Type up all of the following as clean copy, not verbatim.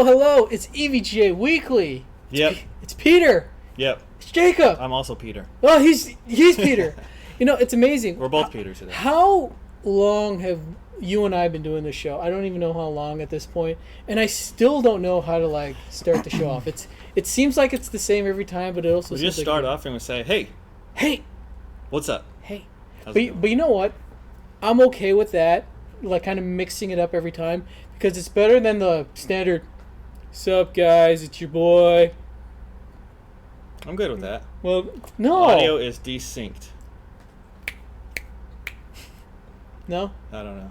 Hello. It's EVGA Weekly. It's Peter. Yep. It's Jacob. I'm also Peter. Oh, he's Peter. It's amazing. We're both Peters today. How long have you and I been doing this show? I don't even know how long at this point, and I still don't know how to start the show off. It seems like it's the same every time, but it also we seems just like start off and we say, hey, what's up? Hey, How's but it going? you know what? I'm okay with that, kind of mixing it up every time, because it's better than the standard. Sup, guys? It's your boy. I'm good with that. Well, no. Audio is desynced. No? I don't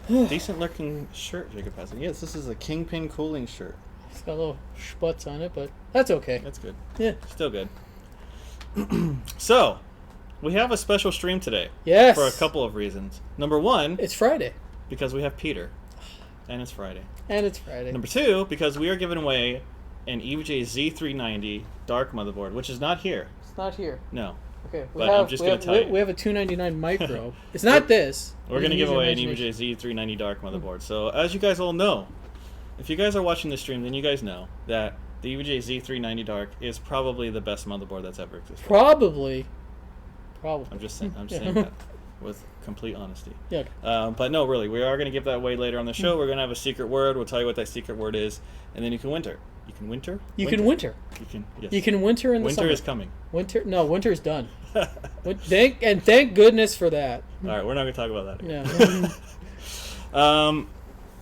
know. Decent looking shirt Jacob has. Yes, this is a Kingpin cooling shirt. It's got little schputz on it, but that's okay. That's good. Yeah. Still good. So, we have a special stream today. Yes. For a couple of reasons. Number one, it's Friday. Because we have Peter. And it's Friday. Number two, because we are giving away an EVGA Z390 dark motherboard, which is not here. It's not here. No. Okay. I'm just going to tell you. We have a 299 micro. It's not this. We're going to give away an EVGA Z390 dark motherboard. So, as you guys all know, if you guys are watching this stream, then you guys know that the EVGA Z390 dark is probably the best motherboard that's ever existed. Probably. I'm just saying that with complete honesty. Yeah. But no, really, we are going to give that away later on the show. We're going to have a secret word. We'll tell you what that secret word is, and then you can winter. You can winter. You can winter. Yes. You can winter in the summer. Winter is coming. Winter is done. Thank goodness for that. All right, we're not going to talk about that again. Yeah.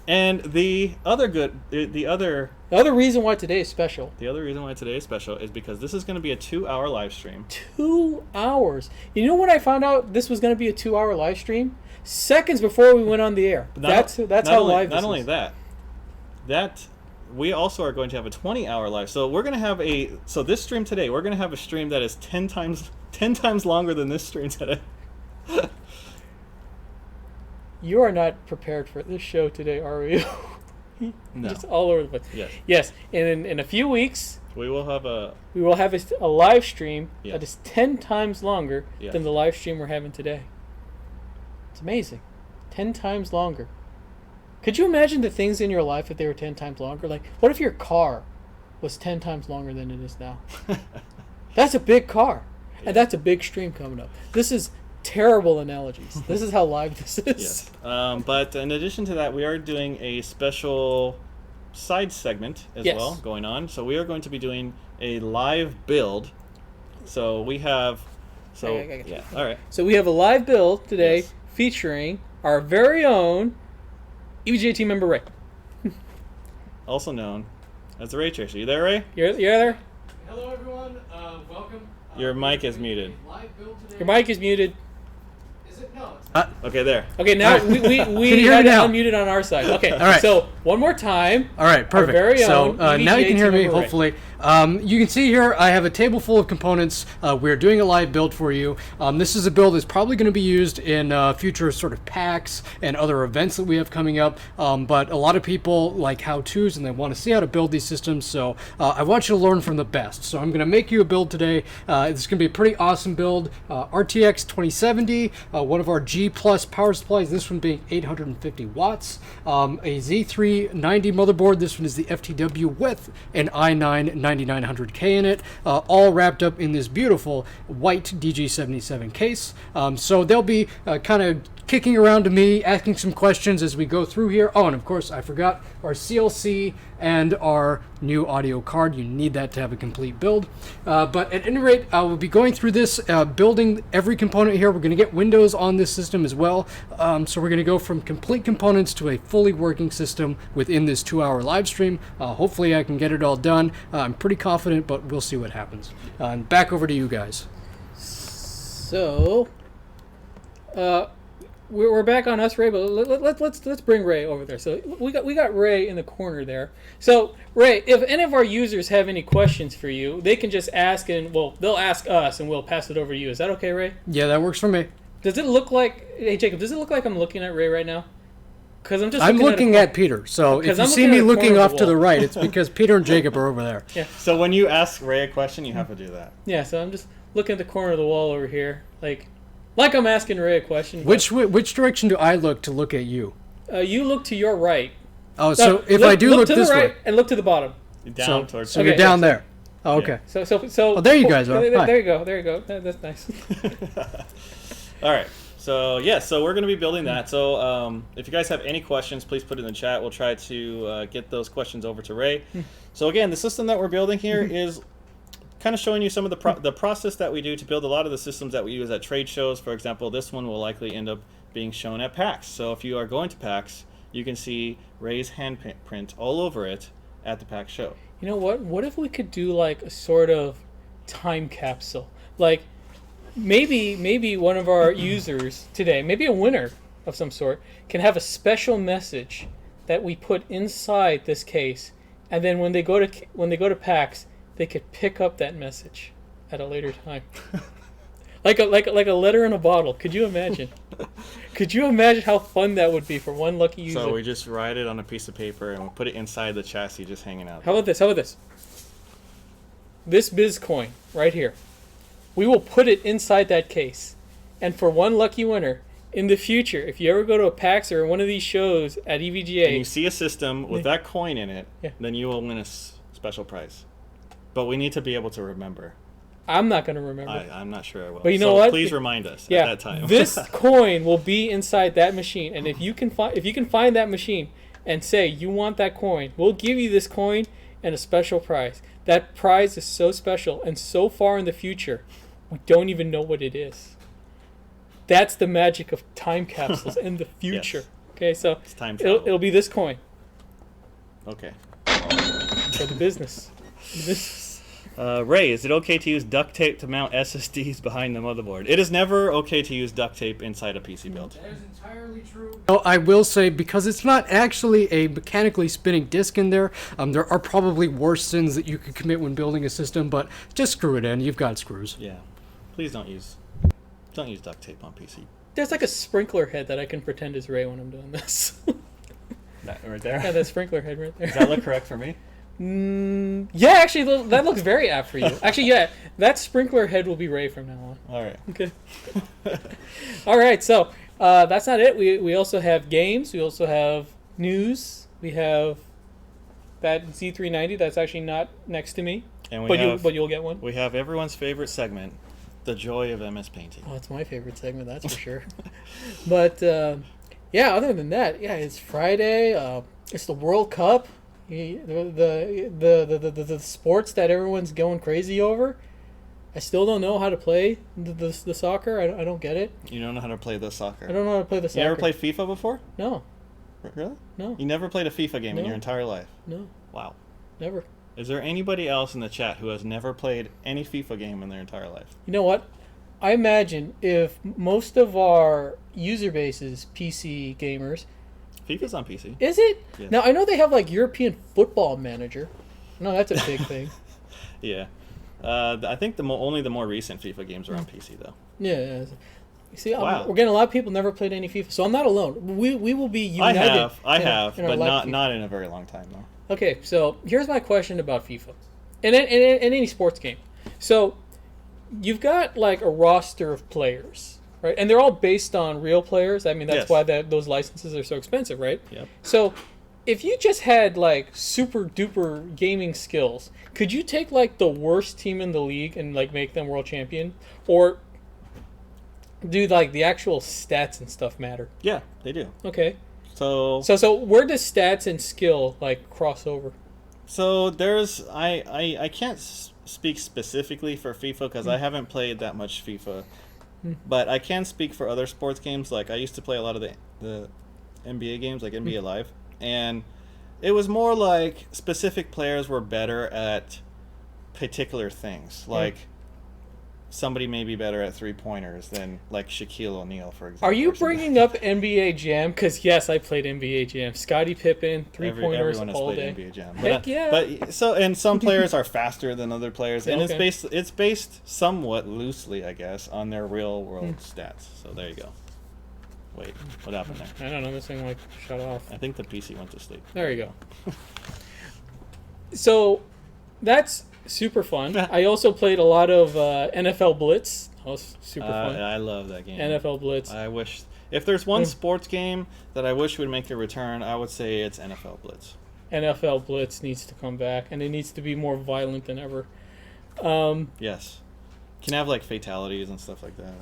And the other reason why today is special. The other reason why today is special is because this is going to be a 2-hour live stream. 2 hours. You know when I found out this was going to be a 2-hour live stream? Seconds before we went on the air. That's how live this is. Not only that we also are going to have a 20-hour live. So we're going to have this stream today, we're going to have a stream that is 10 times longer than this stream today. You are not prepared for this show today, are you? No. Just all over the place. Yes. And in a few weeks, we will have a live stream yes. that is 10 times longer yes. than the live stream we're having today. It's amazing. 10 times longer. Could you imagine the things in your life if they were 10 times longer? Like, what if your car was 10 times longer than it is now? That's a big car. Yeah. And that's a big stream coming up. This is terrible analogies. This is how live this is. Yes. But in addition to that, we are doing a special side segment as yes. well going on. So we are going to be doing a live build. So we have... Yeah. All right. So we have a live build today yes. featuring our very own EVGA team member Ray. Also known as the Ray Tracer. You there, Ray? You're there? Hello, everyone. Welcome. Your mic is muted. Your mic is muted. Is it? No, it's not. Okay, there. Okay, now right. we had it unmuted on our side. Okay, all right. So one more time. All right, perfect. Our very so own now you can hear me, member Ray. hopefully. You can see here I have a table full of components. We're doing a live build for you. This is a build that's probably going to be used in future sort of packs and other events that we have coming up. But a lot of people like how-tos and they want to see how to build these systems. So I want you to learn from the best. So I'm going to make you a build today. It's going to be a pretty awesome build. RTX 2070, one of our G Plus power supplies. This one being 850 watts. A Z390 motherboard. This one is the FTW with an i9 9900K in it, all wrapped up in this beautiful white DG77 case. So they'll be kind of kicking around to me, asking some questions as we go through here. Oh, and of course, I forgot our CLC and our new audio card. You need that to have a complete build. But at any rate, I will be going through this, building every component here. We're going to get Windows on this system as well. So we're going to go from complete components to a fully working system within this 2-hour live stream. Hopefully I can get it all done. I'm pretty confident, but we'll see what happens. And back over to you guys. So, we're back on us, Ray, but let's bring Ray over there. So we got Ray in the corner there. So Ray, if any of our users have any questions for you, they can just ask, and they'll ask us, and we'll pass it over to you. Is that okay, Ray? Yeah, that works for me. Does it look like, hey Jacob? Does it look like I'm looking at Ray right now? Because I'm looking at Peter. So if you see me looking off to the right, it's because Peter and Jacob are over there. Yeah. So when you ask Ray a question, you have to do that. Yeah. So I'm just looking at the corner of the wall over here, like I'm asking Ray a question. Which direction do I look to look at you? You look to your right. Oh, so if I do look to this the right way, and look to the bottom. Down towards. so you're down there. Oh, Yeah. okay. So. Oh, there you guys are. Hi. There you go. There you go. That's nice. All right. So yeah, so we're going to be building that. So if you guys have any questions, please put it in the chat. We'll try to get those questions over to Ray. So again, the system that we're building here is kind of showing you some of the process that we do to build a lot of the systems that we use at trade shows. For example, this one will likely end up being shown at PAX. So if you are going to PAX, you can see Ray's handprint all over it at the PAX show. You know what? What if we could do like a sort of time capsule? Like maybe one of our users today, maybe a winner of some sort, can have a special message that we put inside this case, and then when they go to PAX, they could pick up that message at a later time. like a letter in a bottle. Could you imagine? Could you imagine how fun that would be for one lucky user? So we just write it on a piece of paper and we put it inside the chassis, just hanging out. How about this? This Bizcoin right here. We will put it inside that case. And for one lucky winner, in the future, if you ever go to a PAX or one of these shows at EVGA... and you see a system with that coin in it, then you will win a special prize. But we need to be able to remember. I'm not going to remember. I'm not sure I will. But you know what? Please remind us at that time. This coin will be inside that machine. And if you can find that machine and say you want that coin, we'll give you this coin and a special prize. That prize is so special and so far in the future, we don't even know what it is. That's the magic of time capsules in the future. Yes. Okay, so It's time travel. it'll be this coin Okay. for the business. Ray, is it okay to use duct tape to mount SSDs behind the motherboard? It is never okay to use duct tape inside a PC build. That is entirely true. Oh, I will say, because it's not actually a mechanically spinning disk in there, there are probably worse sins that you could commit when building a system, but just screw it in. You've got screws. Yeah. Please don't use duct tape on PC. There's like a sprinkler head that I can pretend is Ray when I'm doing this. That right there? Yeah, that sprinkler head right there. Does that look correct for me? Yeah, actually, that looks very apt for you. Actually, yeah, that sprinkler head will be Ray from now on. All right. Okay. All right, so that's not it. We also have games. We also have news. We have that Z390 that's actually not next to me, And but you'll get one. we have everyone's favorite segment, the joy of MS Painting. Oh, it's my favorite segment, that's for sure. But yeah, other than that, yeah, it's Friday. It's the World Cup. The sports that everyone's going crazy over. I still don't know how to play the soccer. I don't get it. You don't know how to play the soccer. I don't know how to play the soccer. You ever played FIFA before? No. Really? No. You never played a FIFA game in No. your entire life? No. Wow. Never. Is there anybody else in the chat who has never played any FIFA game in their entire life? You know what? I imagine if most of our user base is PC gamers. FIFA's on PC. Is it? Yes. Now, I know they have like European Football Manager. No, that's a big thing. Yeah. I think only the more recent FIFA games are on PC, though. Yeah. You see, Wow. we're getting a lot of people never played any FIFA, so I'm not alone. We will be united. I have, in our but live FIFA. not in a very long time, though. Okay, so here's my question about FIFA, and any sports game. So you've got like a roster of players, right? And they're all based on real players. I mean, that's Yes. why those licenses are so expensive, right? Yep. So if you just had like super duper gaming skills, could you take like the worst team in the league and like make them world champion, or do like the actual stats and stuff matter? Yeah, they do. Okay. So So where does stats and skill like cross over? So there's I can't speak specifically for FIFA because I haven't played that much FIFA, but I can speak for other sports games. Like I used to play a lot of the NBA games, like NBA Live, and it was more like specific players were better at particular things. Like somebody may be better at 3-pointers than like Shaquille O'Neal, for example. Are you or something. bringing up NBA Jam? Because yes, I played NBA Jam. Scottie Pippen, 3-pointers Everyone has all played day. NBA Jam. Heck yeah. But some players are faster than other players, and Okay. it's based somewhat loosely, I guess, on their real world stats. So there you go. Wait, what happened there? I don't know. This thing like shut off. I think the PC went to sleep. There you go. So that's super fun. I also played a lot of NFL Blitz. That was super fun. I love that game. NFL Blitz. I wish If there's one sports game that I wish would make a return, I would say it's NFL Blitz. NFL Blitz needs to come back, and it needs to be more violent than ever. Yes. Can have like fatalities and stuff like that.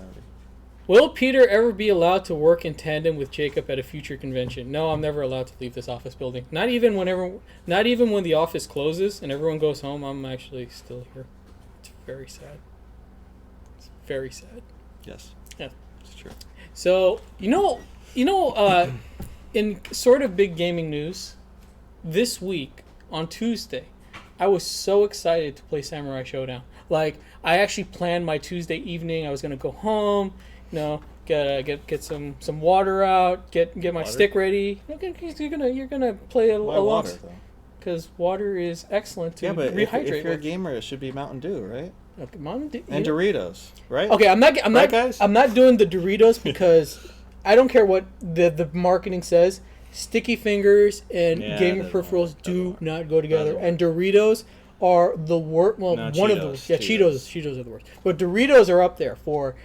Will Peter ever be allowed to work in tandem with Jacob at a future convention? No, I'm never allowed to leave this office building. Not even when the office closes and everyone goes home. I'm actually still here. It's very sad. It's very sad. Yes. Yeah, it's true. So in sort of big gaming news, this week on Tuesday, I was so excited to play Samurai Showdown. Like, I actually planned my Tuesday evening. I was gonna go home, get some water out, get my stick ready. You're gonna play Why along, water, though? because water is excellent to but rehydrate. if you're a gamer, it should be Mountain Dew, right? Okay, Mountain Dew, And Doritos, right? Okay, I'm not guys? I'm not doing the Doritos because I don't care what the marketing says. Sticky fingers and gaming peripherals do not go together. And Doritos are the worst. Well, No, one of Cheetos, those. Yeah, Cheetos. Cheetos are the worst. But Doritos are up there for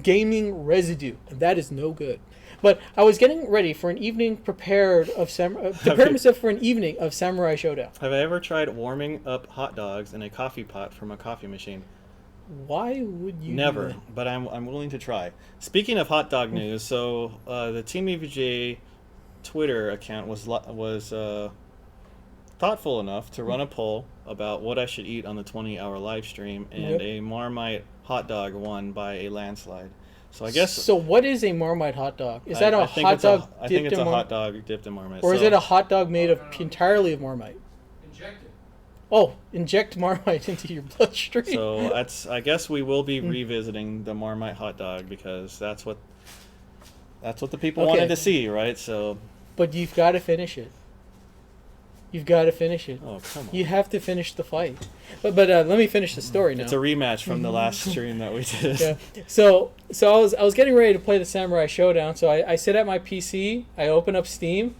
gaming residue, and that is no good. But I was getting ready for an evening prepared myself for an evening of Samurai Showdown. Have I ever tried warming up hot dogs in a coffee pot from a coffee machine? Why would you? Never, do that? but I'm willing to try. Speaking of hot dog news, so the Team EVGA Twitter account was thoughtful enough to run a poll about what I should eat on the 20-hour live stream, and a Marmite hot dog won by a landslide. So I guess. So what is a Marmite hot dog? Is that a hot dog? I think it's a hot dog dipped in Marmite. Or is it a hot dog made of entirely of Marmite? Injected. Oh, inject Marmite into your bloodstream. So I guess we will be revisiting the Marmite hot dog because that's what the people wanted to see, right? So. But you've got to finish it. You've got to finish it. Oh, come on. You have to finish the fight. But let me finish the story now. It's a rematch from the last stream that we did. Yeah. So I was getting ready to play the Samurai Showdown. So I sit at my PC. I open up Steam.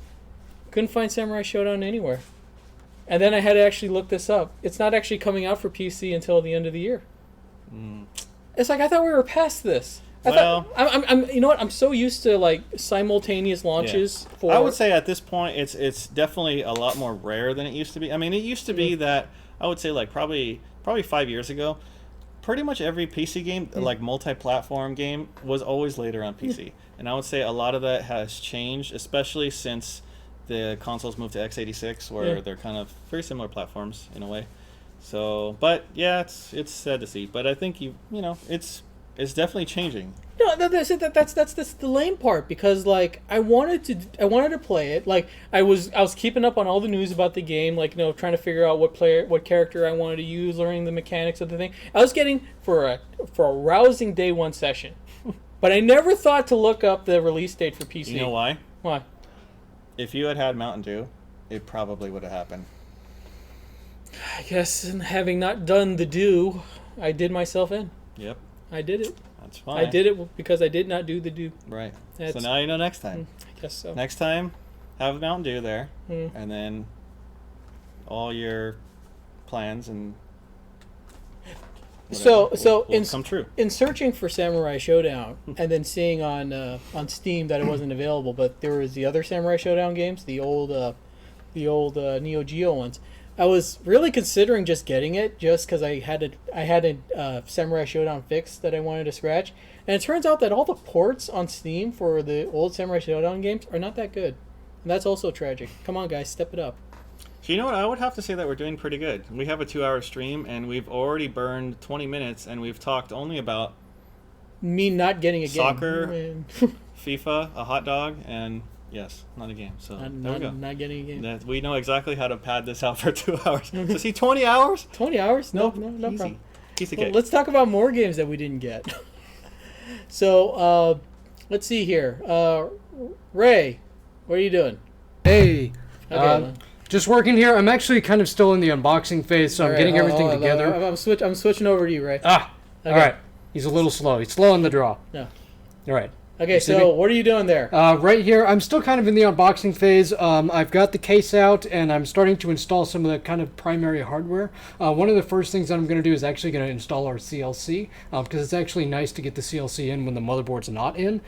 Couldn't find Samurai Showdown anywhere. And then I had to actually look this up. It's not actually coming out for PC until the end of the year. It's like I thought we were past this. I'm you know what? I'm so used to like simultaneous launches for. I would say at this point it's definitely a lot more rare than it used to be. I mean, it used to be that I would say like probably 5 years ago, pretty much every PC game, like multi-platform game, was always later on PC. And I would say a lot of that has changed, especially since the consoles moved to x86, where they're kind of very similar platforms in a way. So, but yeah, it's sad to see. But I think it's definitely changing. No, that's the lame part, because like I wanted to play it. Like I was keeping up on all the news about the game, like trying to figure out what character I wanted to use, learning the mechanics of the thing. I was getting for a rousing day one session, but I never thought to look up the release date for PC. You know why? Why? If you had Mountain Dew, it probably would have happened. I guess having not done the do, I did myself in. Yep. I did it. That's fine. I did it because I did not do the do. Right. So now you know next time. I guess so. Next time, have Mountain Dew there, and then all your plans and will come true. In searching for Samurai Showdown and then seeing on Steam that it wasn't available, but there was the other Samurai Showdown games, the old Neo Geo ones. I was really considering just getting it just because I had a Samurai Showdown fix that I wanted to scratch, and it turns out that all the ports on Steam for the old Samurai Showdown games are not that good, and that's also tragic. Come on, guys, step it up. So you know what? I would have to say that we're doing pretty good. We have a 2-hour stream, and we've already burned 20 minutes, and we've talked only about me not getting a soccer, game, FIFA, a hot dog, and yes, not a game. So there we go. Not getting a game. We know exactly how to pad this out for 2 hours. So see, 20 hours? 20 hours? No easy. problem. Easy Well, let's talk about more games that we didn't get. So, let's see here. Ray, what are you doing? Hey. Okay. Just working here. I'm actually kind of still in the unboxing phase, so I'm getting everything together. I'm switching over to you, Ray. Okay. All right. He's a little slow. He's slow on the draw. Yeah. All right. Okay, see so me? what are you doing there? Right here, I'm still kind of in the unboxing phase. I've got the case out, and I'm starting to install some of the kind of primary hardware. One of the first things that I'm going to do is actually going to install our CLC, because it's actually nice to get the CLC in when the motherboard's not in.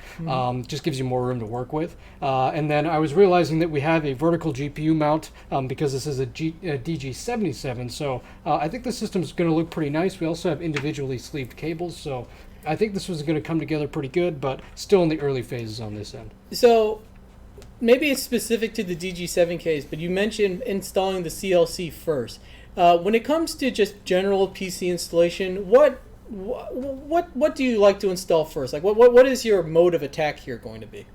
Just gives you more room to work with. And then I was realizing that we have a vertical GPU mount, because this is a DG77, so I think the system's going to look pretty nice. We also have individually sleeved cables, so I think this was going to come together pretty good, but still in the early phases on this end. So maybe it's specific to the DG7 case, but you mentioned installing the CLC first. When it comes to just general PC installation, what do you like to install first? Like what is your mode of attack here going to be?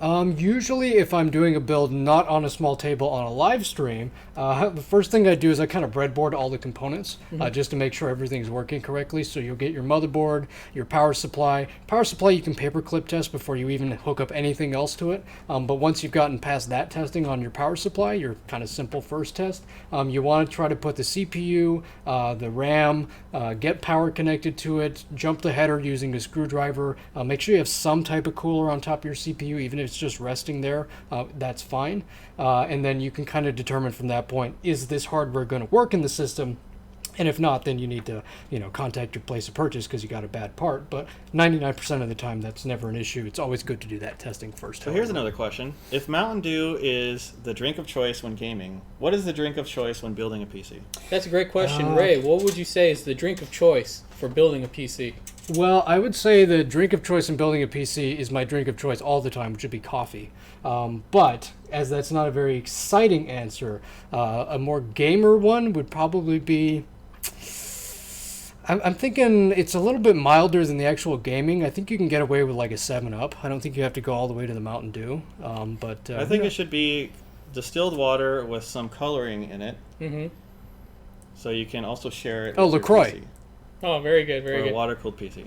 Usually if I'm doing a build not on a small table on a live stream, the first thing I do is I kind of breadboard all the components, just to make sure everything's working correctly. So you'll get your motherboard, your power supply. Power supply you can paperclip test before you even hook up anything else to it. But once you've gotten past that testing on your power supply, your kind of simple first test, you want to try to put the CPU, the RAM, get power connected to it, jump the header using a screwdriver, make sure you have some type of cooler on top of your CPU, even if it's just resting there, that's fine. And then you can kind of determine from that point, is this hardware going to work in the system? And if not, then you need to, contact your place of purchase because you got a bad part. But 99% of the time, that's never an issue. It's always good to do that testing first. So here's another question. If Mountain Dew is the drink of choice when gaming, what is the drink of choice when building a PC? That's a great question. Ray, what would you say is the drink of choice for building a PC? Well, I would say the drink of choice in building a PC is my drink of choice all the time, which would be coffee. But as that's not a very exciting answer, a more gamer one would probably be... I'm thinking it's a little bit milder than the actual gaming. I think you can get away with like a 7-Up. I don't think you have to go all the way to the Mountain Dew. But I think it should be distilled water with some coloring in it. Mm-hmm. So you can also share it. Oh, with LaCroix. Your PC, Oh, very good, very or good. a water-cooled PC.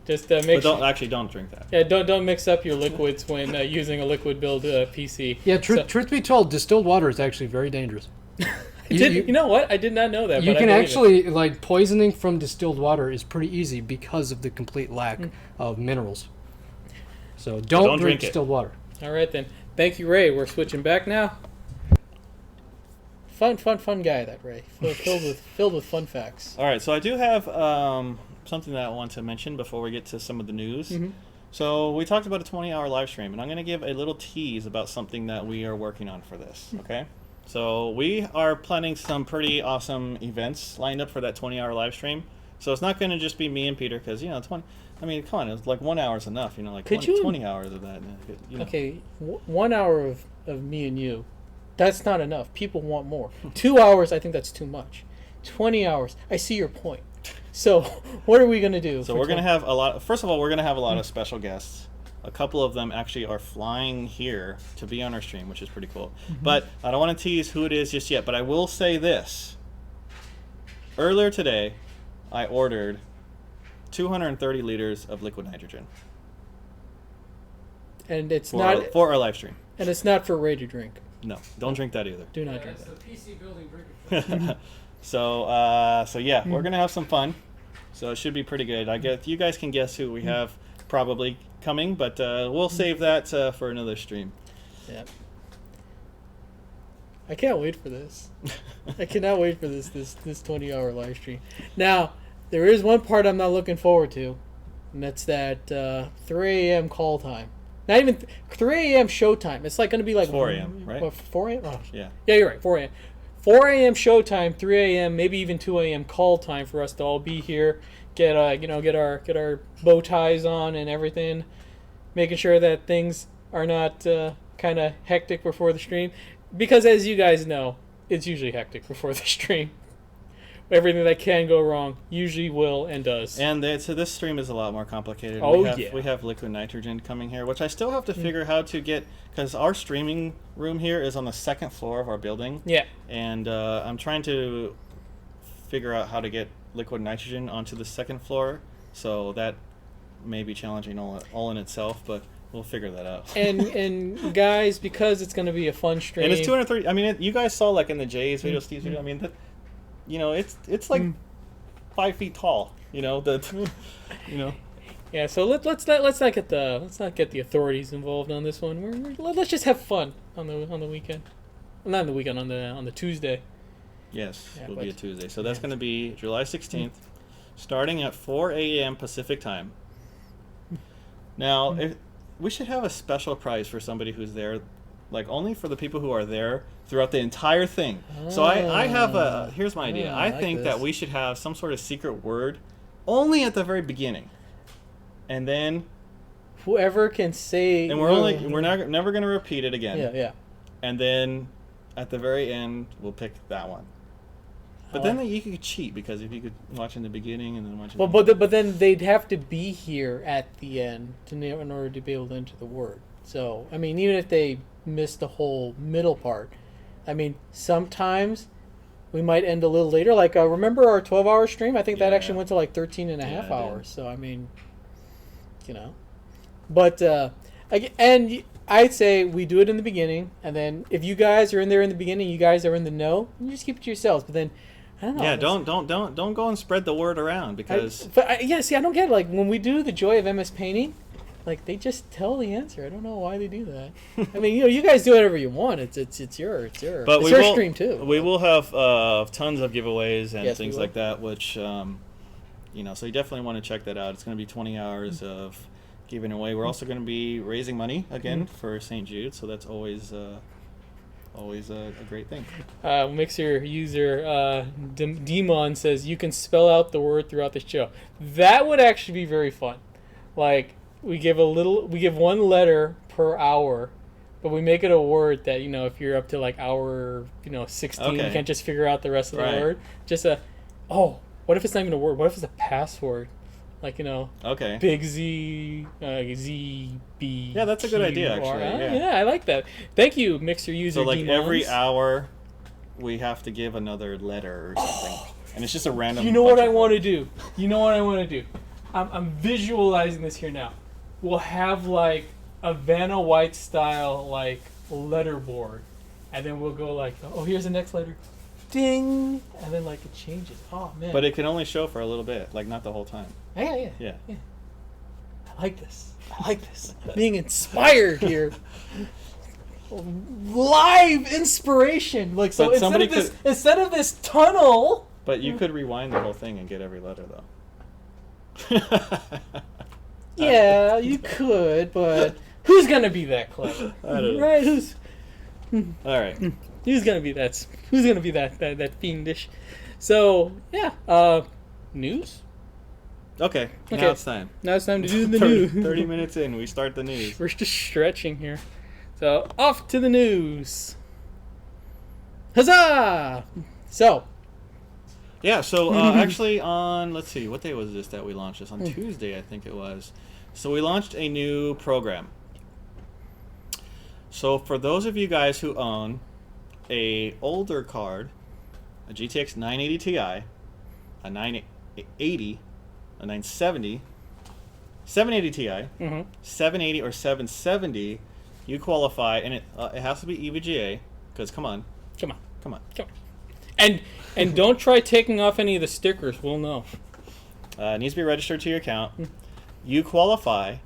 Just But make don't drink that. Yeah, don't mix up your liquids when using a liquid build PC. Yeah, truth be told, distilled water is actually very dangerous. You know what? I did not know that. You but can I believe actually, like, poisoning from distilled water is pretty easy because of the complete lack of minerals. So don't drink distilled water. it. All right then. Thank you, Ray. We're switching back now. Fun guy, that Ray. Filled with fun facts. All right, so I do have something that I want to mention before we get to some of the news. Mm-hmm. So we talked about a 20-hour live stream, and I'm going to give a little tease about something that we are working on for this, okay? So we are planning some pretty awesome events lined up for that 20-hour live stream. So it's not going to just be me and Peter, because, 20... I mean, come on, it's like 1 hour is enough, like 20 hours of that. Okay, 1 hour of me and you, that's not enough. People want more. 2 hours, I think that's too much. 20 hours, I see your point. So what are we going to do? So we're going to have a lot... First of all, we're going to have a lot of special guests. A couple of them actually are flying here to be on our stream, which is pretty cool. Mm-hmm. But I don't want to tease who it is just yet, but I will say this. Earlier today, I ordered 230 liters of liquid nitrogen. And it's for our live stream. And it's not for Ray to drink. No, don't drink that either. Do not drink That's that. the PC building drink. So yeah, we're going to have some fun. So it should be pretty good. I guess you guys can guess who we have probably coming, but we'll save that for another stream. Yeah. I can't wait for this. I cannot wait for this 20-hour live stream. Now, there is one part I'm not looking forward to, and that's that 3 a.m. call time. Not even 3 a.m. show time. It's like going to be like 4 a.m., right? What, 4 a.m.? Oh, Yeah. Yeah, you're right. 4 a.m. 4 a.m. show time, 3 a.m., maybe even 2 a.m. call time for us to all be here. Get our bow ties on and everything, making sure that things are not kind of hectic before the stream, because as you guys know, it's usually hectic before the stream. Everything that can go wrong usually will and does. And so this stream is a lot more complicated. Yeah. We have liquid nitrogen coming here, which I still have to figure how to get, because our streaming room here is on the second floor of our building. Yeah. And I'm trying to figure out how to get liquid nitrogen onto the second floor. So that may be challenging all in itself, but we'll figure that out. and guys, because it's going to be a fun stream. And it's 230. I mean, you guys saw like in the Jay's video, Steve's video. I mean, it's like 5 feet tall. Yeah, so let's not get the authorities involved on this one. Let's just have fun on the weekend. Well, not on the weekend, on the Tuesday. Yes, Yeah, it'll but- be a Tuesday. So that's yeah. going to be July 16th, starting at 4 a.m. Pacific time. Now, we should have a special prize for somebody who's there, like only for the people who are there throughout the entire thing. So I have a, here's my idea. I like think this. that we should have some sort of secret word only at the very beginning. And then, Whoever can say, and we're never going to repeat it again. yeah. And then at the very end, we'll pick that one. But then you could cheat, because if you could watch in the beginning and then watch. But then they'd have to be here at the end in order to be able to enter the word. So I mean, even if they missed the whole middle part, I mean, sometimes we might end a little later. Like remember our 12-hour stream? I think that Yeah. actually went to like 13 and a half Yeah, it did. hours. So I mean, you know, but and I'd say we do it in the beginning, and then if you guys are in there in the beginning, you guys are in the know, you just keep it to yourselves. But then I don't know. Yeah, it's- don't go and spread the word around, because see, I don't get it. Like when we do the joy of MS Painting, like they just tell the answer. I don't know why they do that. I mean, you guys do whatever you want. It's your but it's your stream too. We will have tons of giveaways and Yes, we things will. like that, which so you definitely want to check that out. It's going to be 20 hours of giving away. We're also going to be raising money again for St. Jude, so that's always a great thing. Mixer user Demon says you can spell out the word throughout the show. That would actually be very fun. Like we give one letter per hour, but we make it a word that if you're up to like hour 16, you Okay. can't just figure out the rest of the Right. word. Just what if it's not even a word? What if it's a password? Like Okay. Big Z Z B. Yeah, that's a good idea, Q, R. actually, yeah. I like that. Thank you, Mixer user. So like Demons. every hour, we have to give another letter or something, and it's just a random. You know what bunch I of want to letters. do? You know what I want to do? I'm visualizing this here now. We'll have like a Vanna White style like letterboard, and then we'll go like, oh, here's the next letter, ding, and then like it changes. Oh man. But it can only show for a little bit, like not the whole time. yeah. Yeah. I like this. Being inspired here. Live inspiration. Like so But instead somebody of this tunnel. But you could rewind the whole thing and get every letter, though. Yeah, you could, but who's gonna be that clever? I don't know. Right? All right. Who's gonna be that fiendish? So yeah, news. Okay. Okay. Now it's time. Now it's time to do the 30, news. 30 minutes in, we start the news. We're just stretching here. So off to the news. Huzzah! So Yeah, so actually on, let's see, what day was this that we launched this? On Tuesday, I think it was. So we launched a new program. So for those of you guys who own a older card, a GTX 980 Ti, a 980, a 970, 780 Ti, 780 or 770, you qualify, and it has to be EVGA, because come on. and don't try taking off any of the stickers. We'll know. It needs to be registered to your account. You qualify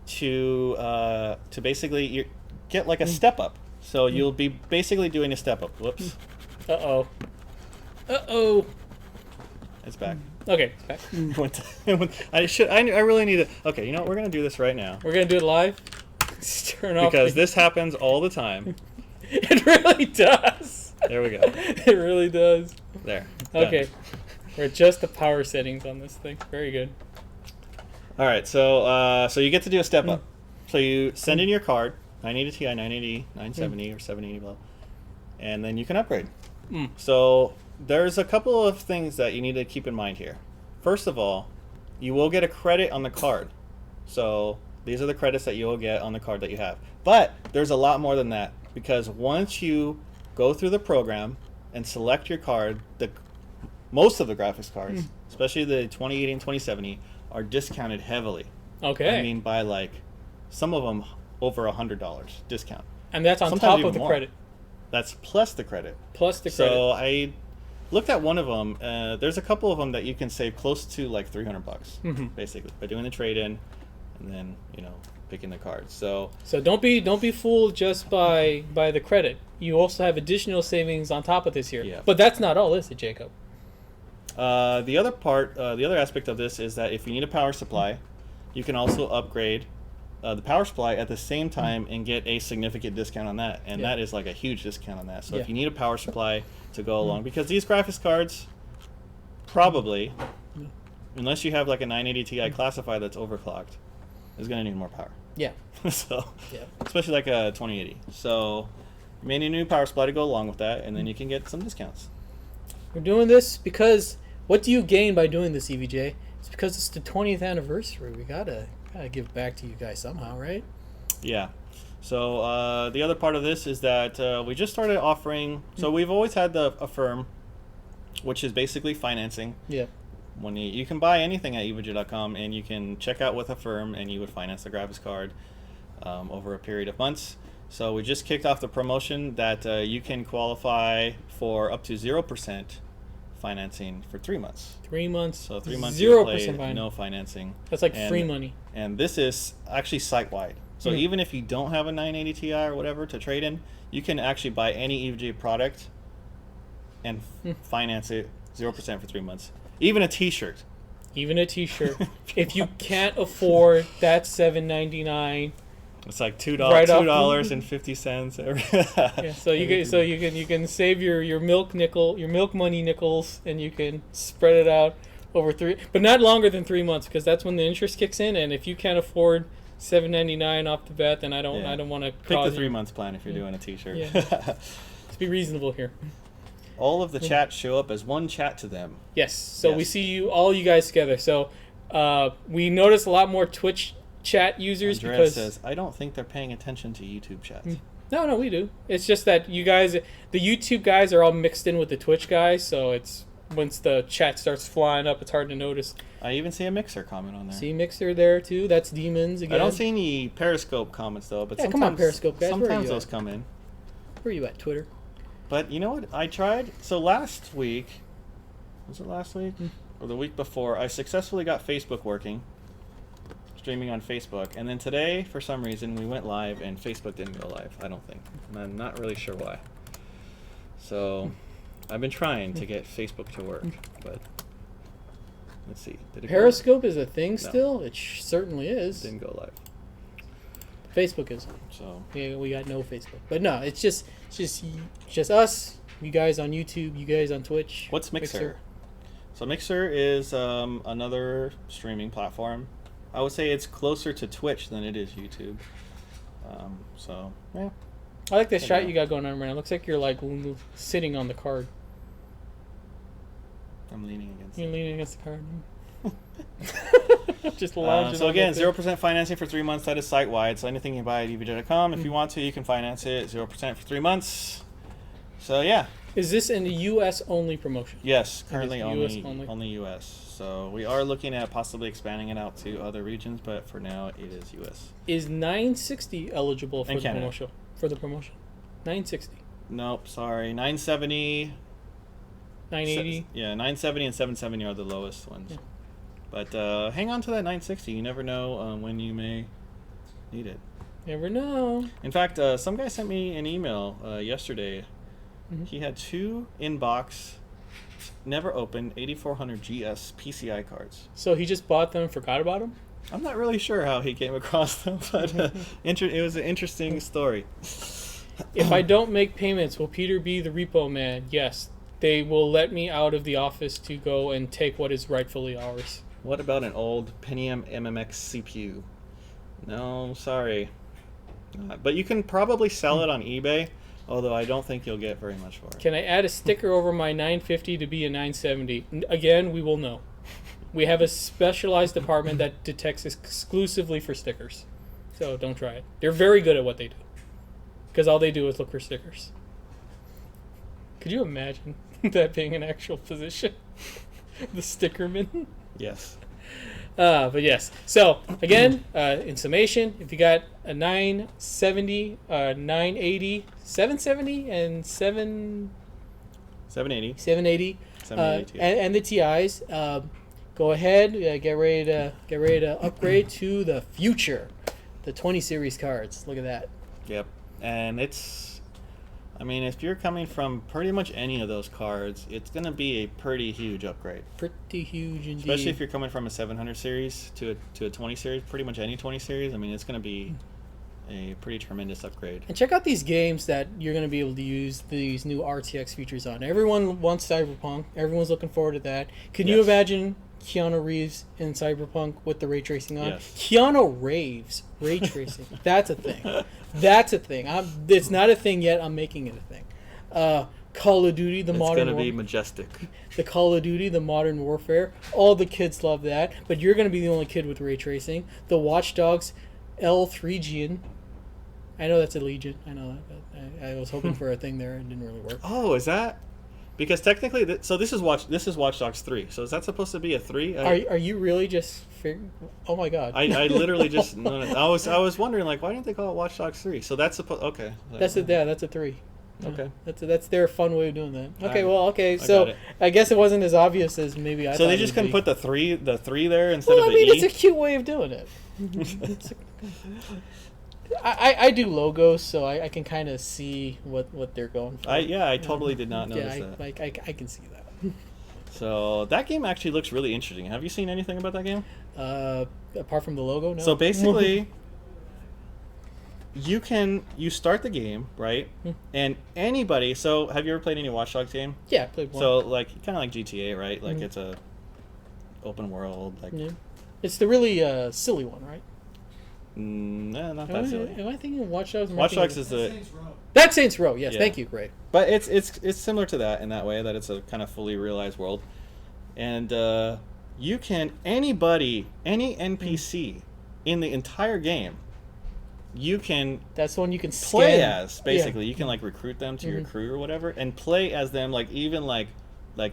to basically get like a step up. So you'll be basically doing a step up. Whoops, Uh oh. it's back. Okay, back. I really need to. Okay, you know what? We're gonna do this right now We're gonna do it live. Just turn off because the- this happens all the time. It really does. There we go. It really does. There. Done. Okay. We're just the power settings on this thing. Very good. All right. So you get to do a step up. So you send in your card, 980 Ti, 980, 970, or 780 below, and then you can upgrade. So there's a couple of things that you need to keep in mind here. First of all, you will get a credit on the card. So these are the credits that you will get on the card that you have. But there's a lot more than that, because once you go through the program and select your card, most of the graphics cards, especially the 2080 and 2070, are discounted heavily. Okay. I mean, by like some of them over $100 discount. And that's on sometimes top even of the more. credit. That's plus the credit. Plus the credit. So looked at one of them. There's a couple of them that you can save close to like $300, basically, by doing the trade-in, and then picking the cards. So don't be fooled just by the credit. You also have additional savings on top of this here. Yeah. But that's not all, is it, Jacob? The other aspect of this is that if you need a power supply, you can also upgrade the power supply at the same time and get a significant discount on that, and that is like a huge discount on that. So if you need a power supply to go along, because these graphics cards probably, unless you have like a 980 Ti classified that's overclocked, is going to need more power. Yeah. So especially like a 2080. So you may need a new power supply to go along with that, and then you can get some discounts. We're doing this because what do you gain by doing this, EVJ? It's because it's the 20th anniversary. We gotta give back to you guys somehow, right? Yeah. So the other part of this is that we just started offering. So we've always had a firm, which is basically financing. Yeah. When you can buy anything at EVGA.com, and you can check out with a firm, and you would finance the graphics card over a period of months. So we just kicked off the promotion that you can qualify for up to 0% financing for 3 months. 3 months. So 3 months 0% no financing. That's like free money. And this is actually site-wide. So even if you don't have a 980 Ti or whatever to trade in, you can actually buy any EVGA product and finance it 0% for 3 months. Even a T-shirt. Even a T-shirt. If you can't afford that $7.99, it's like $2 right $2.50. Yeah, so you can save your milk money nickels, and you can spread it out over but not longer than 3 months, because that's when the interest kicks in. And if you can't afford $7.99 off the bat, then I don't want to pick the 3 months plan if you're doing a T-shirt. Yeah. Let's be reasonable here. All of the chats show up as one chat to them. Yes. So we see all you guys together. So we notice a lot more Twitch chat users. Andrea because says, I don't think they're paying attention to YouTube chats. No, we do. It's just that you guys, the YouTube guys are all mixed in with the Twitch guys, so it's once the chat starts flying up, it's hard to notice. I even see a Mixer comment on there. See Mixer there too. That's Demons again. I don't see any Periscope comments though, but sometimes, come on, Periscope guys. Sometimes those come in. Where are you at, Twitter? But you know what? I tried. So last week, was it last week or the week before? I successfully got Facebook working, streaming on Facebook, and then today, for some reason, we went live and Facebook didn't go live. I don't think. I'm not really sure why. So I've been trying to get Facebook to work, but let's see. Did it Periscope is a thing still? It certainly is. Didn't go live. Facebook is. So yeah, we got no Facebook, but no, it's just us. You guys on YouTube. You guys on Twitch. What's Mixer? So Mixer is another streaming platform. I would say it's closer to Twitch than it is YouTube. So yeah. I like that shot you got going on right now. It looks like you're like sitting on the card. I'm leaning against. You're leaning against the card. Just lounging. So again, 0% financing for 3 months. That is site wide. So anything you buy at EVGA.com, if you want to, you can finance it 0% for 3 months. So yeah. Is this in the U.S. only promotion? Yes, currently only. Only U.S. So we are looking at possibly expanding it out to other regions, but for now it is U.S. Is 960 eligible for In the Canada. promotion? For the promotion, 960. Nope, sorry, 970. 980. Yeah, 970 and 770 are the lowest ones. Yeah. But hang on to that 960. You never know when you may need it. Never know. In fact, some guy sent me an email yesterday. He had 2 inbox, never opened 8400 GS PCI cards. So he just bought them and forgot about them? I'm not really sure how he came across them, but it was an interesting story. If I don't make payments, will Peter be the repo man? Yes. They will let me out of the office to go and take what is rightfully ours. What about an old Pentium MMX CPU? No, sorry. But you can probably sell it on eBay, although I don't think you'll get very much for it. Can I add a sticker over my 950 to be a 970? Again, we will know. We have a specialized department that detects exclusively for stickers. So don't try it. They're very good at what they do. Because all they do is look for stickers. Could you imagine that being an actual position? The stickerman? Yes. But yes. So, again, in summation, if you got a 970, 980, 770, and 780. 780, 7080 Ti. And the TIs. Go ahead, get ready to upgrade to the future, the 20 series cards. Look at that. Yep, and I mean, if you're coming from pretty much any of those cards, it's going to be a pretty huge upgrade. Pretty huge indeed. Especially if you're coming from a 700 series to a 20 series, pretty much any 20 series. I mean, it's going to be a pretty tremendous upgrade. And check out these games that you're going to be able to use these new RTX features on. Everyone wants Cyberpunk. Everyone's looking forward to that. Can you imagine Keanu Reeves in Cyberpunk with the ray tracing on? Yes. Keanu raves ray tracing. That's a thing. That's a thing. It's not a thing yet. I'm making it a thing. Call of Duty, the modern. It's going to be majestic. The Call of Duty, the Modern Warfare. All the kids love that, but you're going to be the only kid with ray tracing. The Watch Dogs L3Gian. I know that's a Legion. I know that. But I was hoping for a thing there. It didn't really work. Oh, is that? Because technically, so this is Watch Dogs 3. So is that supposed to be a 3? Are you really just oh my god. I literally just I was wondering, like, why didn't they call it Watch Dogs 3? So that's okay. That's a 3. Okay. That's their fun way of doing that. Okay, Alright. well, okay. I got So it. I guess it wasn't as obvious as maybe I thought. So they it just would couldn't be. put the three there instead Well, of I the mean, E. it's a cute way of doing it. I do logos, so I can kind of see what they're going for. I totally did not notice yeah, that. I can see that. So that game actually looks really interesting. Have you seen anything about that game? Apart from the logo, no. So basically, you start the game, right? And anybody. So have you ever played any Watch Dogs game? Yeah, I played one. So like kind of like GTA, right? Like it's a open world. Like Yeah. It's the really silly one, right? no, not that silly. Am I thinking of Watch Dogs? Watch Dogs is the, Saints Row. That's Saints Row. Yes, Yeah. thank you. Great. but it's similar to that in that way that it's a kind of fully realized world, and you can any NPC in the entire game, you can That's the one you can play scan. as basically. You can like recruit them to your crew or whatever, and play as them. Like even like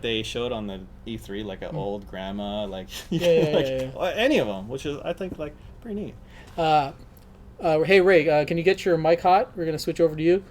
they showed on the E3, like an old grandma, like you can, like, any of them, which is I think like pretty neat. Hey Ray, can you get your mic hot? We're gonna switch over to you.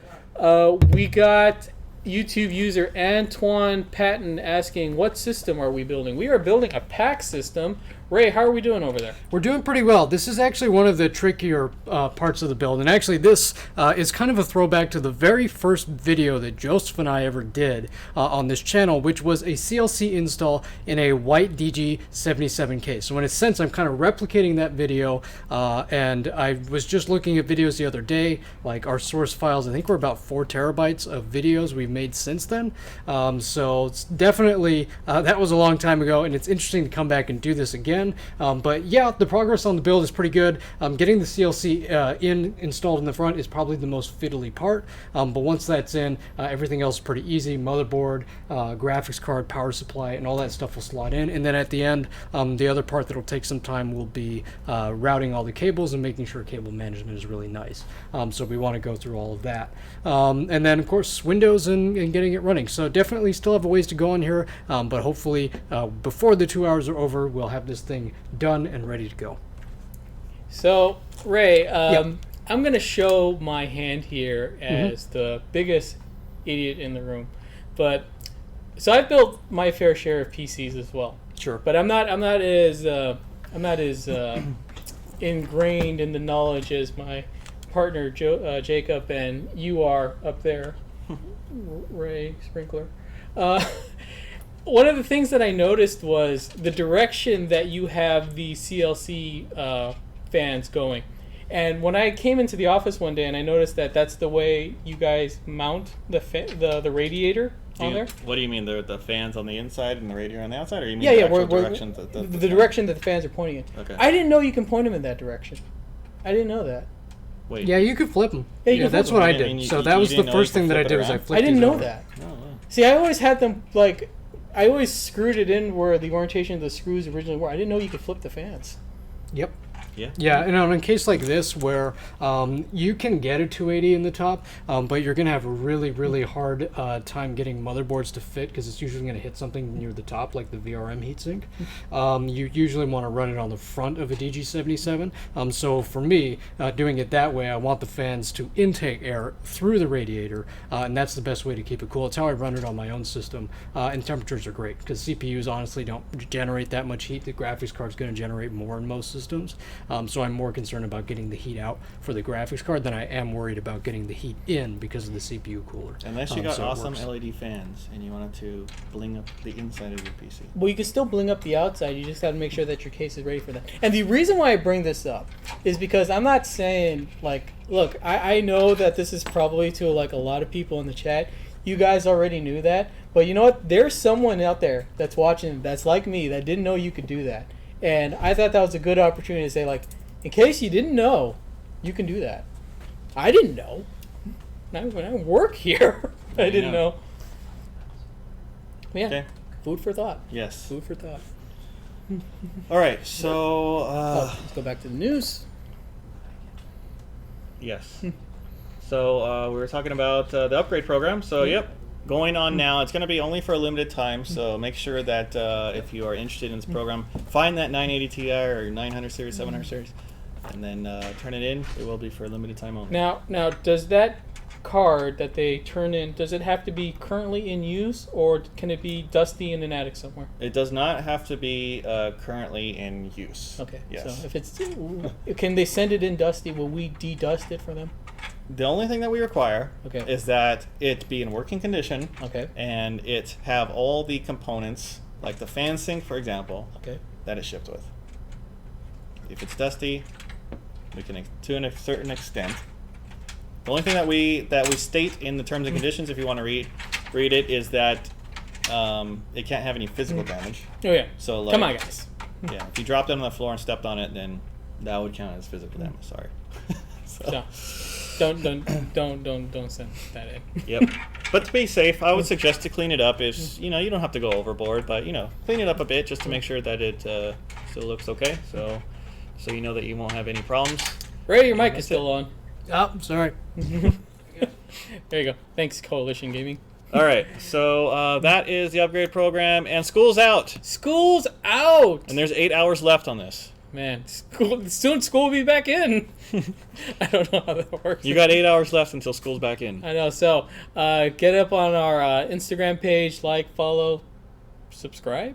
We got YouTube user Antoine Patton asking, "What system are we building?" We are building a pack system. Ray, how are we doing over there? We're doing pretty well. This is actually one of the trickier parts of the build. And actually this is kind of a throwback to the very first video that Joseph and I ever did on this channel, which was a CLC install in a white DG77K. So in a sense, I'm kind of replicating that video. And I was just looking at videos the other day, like our source files. I think we're about 4 terabytes of videos we've made since then. So it's definitely, that was a long time ago, and it's interesting to come back and do this again. But yeah, the progress on the build is pretty good. Getting the CLC installed in the front is probably the most fiddly part. But once that's in, everything else is pretty easy. Motherboard, graphics card, power supply, and all that stuff will slot in. And then at the end, the other part that'll take some time will be routing all the cables and making sure cable management is really nice. So we want to go through all of that. And then, of course, Windows and getting it running. So definitely still have a ways to go on here. But hopefully, before the 2 hours are over, we'll have this thing done and ready to go. So Ray, I'm gonna show my hand here as the biggest idiot in the room, but so I've built my fair share of PCs as well. Sure. But I'm not as ingrained in the knowledge as my partner Jacob and you are up there, Ray Sprinkler. One of the things that I noticed was the direction that you have the CLC fans going. And when I came into the office one day and I noticed that that's the way you guys mount the radiator on there. What do you mean? The fans on the inside and the radiator on the outside, or you mean Yeah, the yeah, actual we're direction? the direction that the fans are pointing in. Okay. I didn't know you can point them in that direction. I didn't know that. Wait. Yeah, you could flip them. Yeah, you can that's flip what 'em. I I mean, did. you- So you that was the didn't know you first could thing that I flip it did was I around? flipped I didn't these know over. that. Oh, wow. See, I always had them like, I always screwed it in where the orientation of the screws originally were. I didn't know you could flip the fans. Yep. Yeah. Yeah, and in a case like this where you can get a 280 in the top, but you're going to have a really, really hard time getting motherboards to fit because it's usually going to hit something near the top, like the VRM heatsink. You usually want to run it on the front of a DG77. So for me, doing it that way, I want the fans to intake air through the radiator, and that's the best way to keep it cool. It's how I run it on my own system, and temperatures are great because CPUs honestly don't generate that much heat. The graphics card's going to generate more in most systems. So I'm more concerned about getting the heat out for the graphics card than I am worried about getting the heat in because of the CPU cooler. Unless you got so it awesome works. LED fans and you wanted to bling up the inside of your PC. Well, you can still bling up the outside. You just got to make sure that your case is ready for that. And the reason why I bring this up is because I'm not saying, like, look, I know that this is probably to, like, a lot of people in the chat. You guys already knew that. But you know what? There's someone out there that's watching that's like me that didn't know you could do that. And I thought that was a good opportunity to say, like, in case you didn't know, you can do that. I didn't know. When I work here, I didn't know. Yeah. Okay. Food for thought. Yes. Food for thought. All right. So. Let's go back to the news. Yes. So we were talking about the upgrade program. So yep, going on now. It's going to be only for a limited time. So make sure that if you are interested in this program, find that 980 Ti or 900 series, 700 series, and then turn it in. It will be for a limited time only. Now, does that card that they turn in, does it have to be currently in use, or can it be dusty in an attic somewhere? It does not have to be currently in use. Okay. Yes. So if it's, can they send it in dusty? Will we de-dust it for them? The only thing that we require Okay. is that it be in working condition. Okay. And it have all the components, like the fan sink, for example, Okay. that it's shipped with. If it's dusty, we can, to a certain extent. The only thing that we state in the terms and conditions, if you want to read it, is that it can't have any physical damage. Oh yeah. So like, come on, guys. Yeah, if you dropped it on the floor and stepped on it, then that would count as physical damage. Sorry. So, don't send that in. Yep. But to be safe, I would suggest to clean it up. If you don't have to go overboard, but clean it up a bit just to make sure that it still looks okay. So you know that you won't have any problems. Ray, your mic is still on. Oh, sorry. There you go. Thanks, Coalition Gaming. All right. So that is the upgrade program, and school's out. School's out. And there's 8 hours left on this. Man, soon school will be back in. I don't know how that works. You got 8 hours left until school's back in. I know. So get up on our Instagram page, like, follow, subscribe,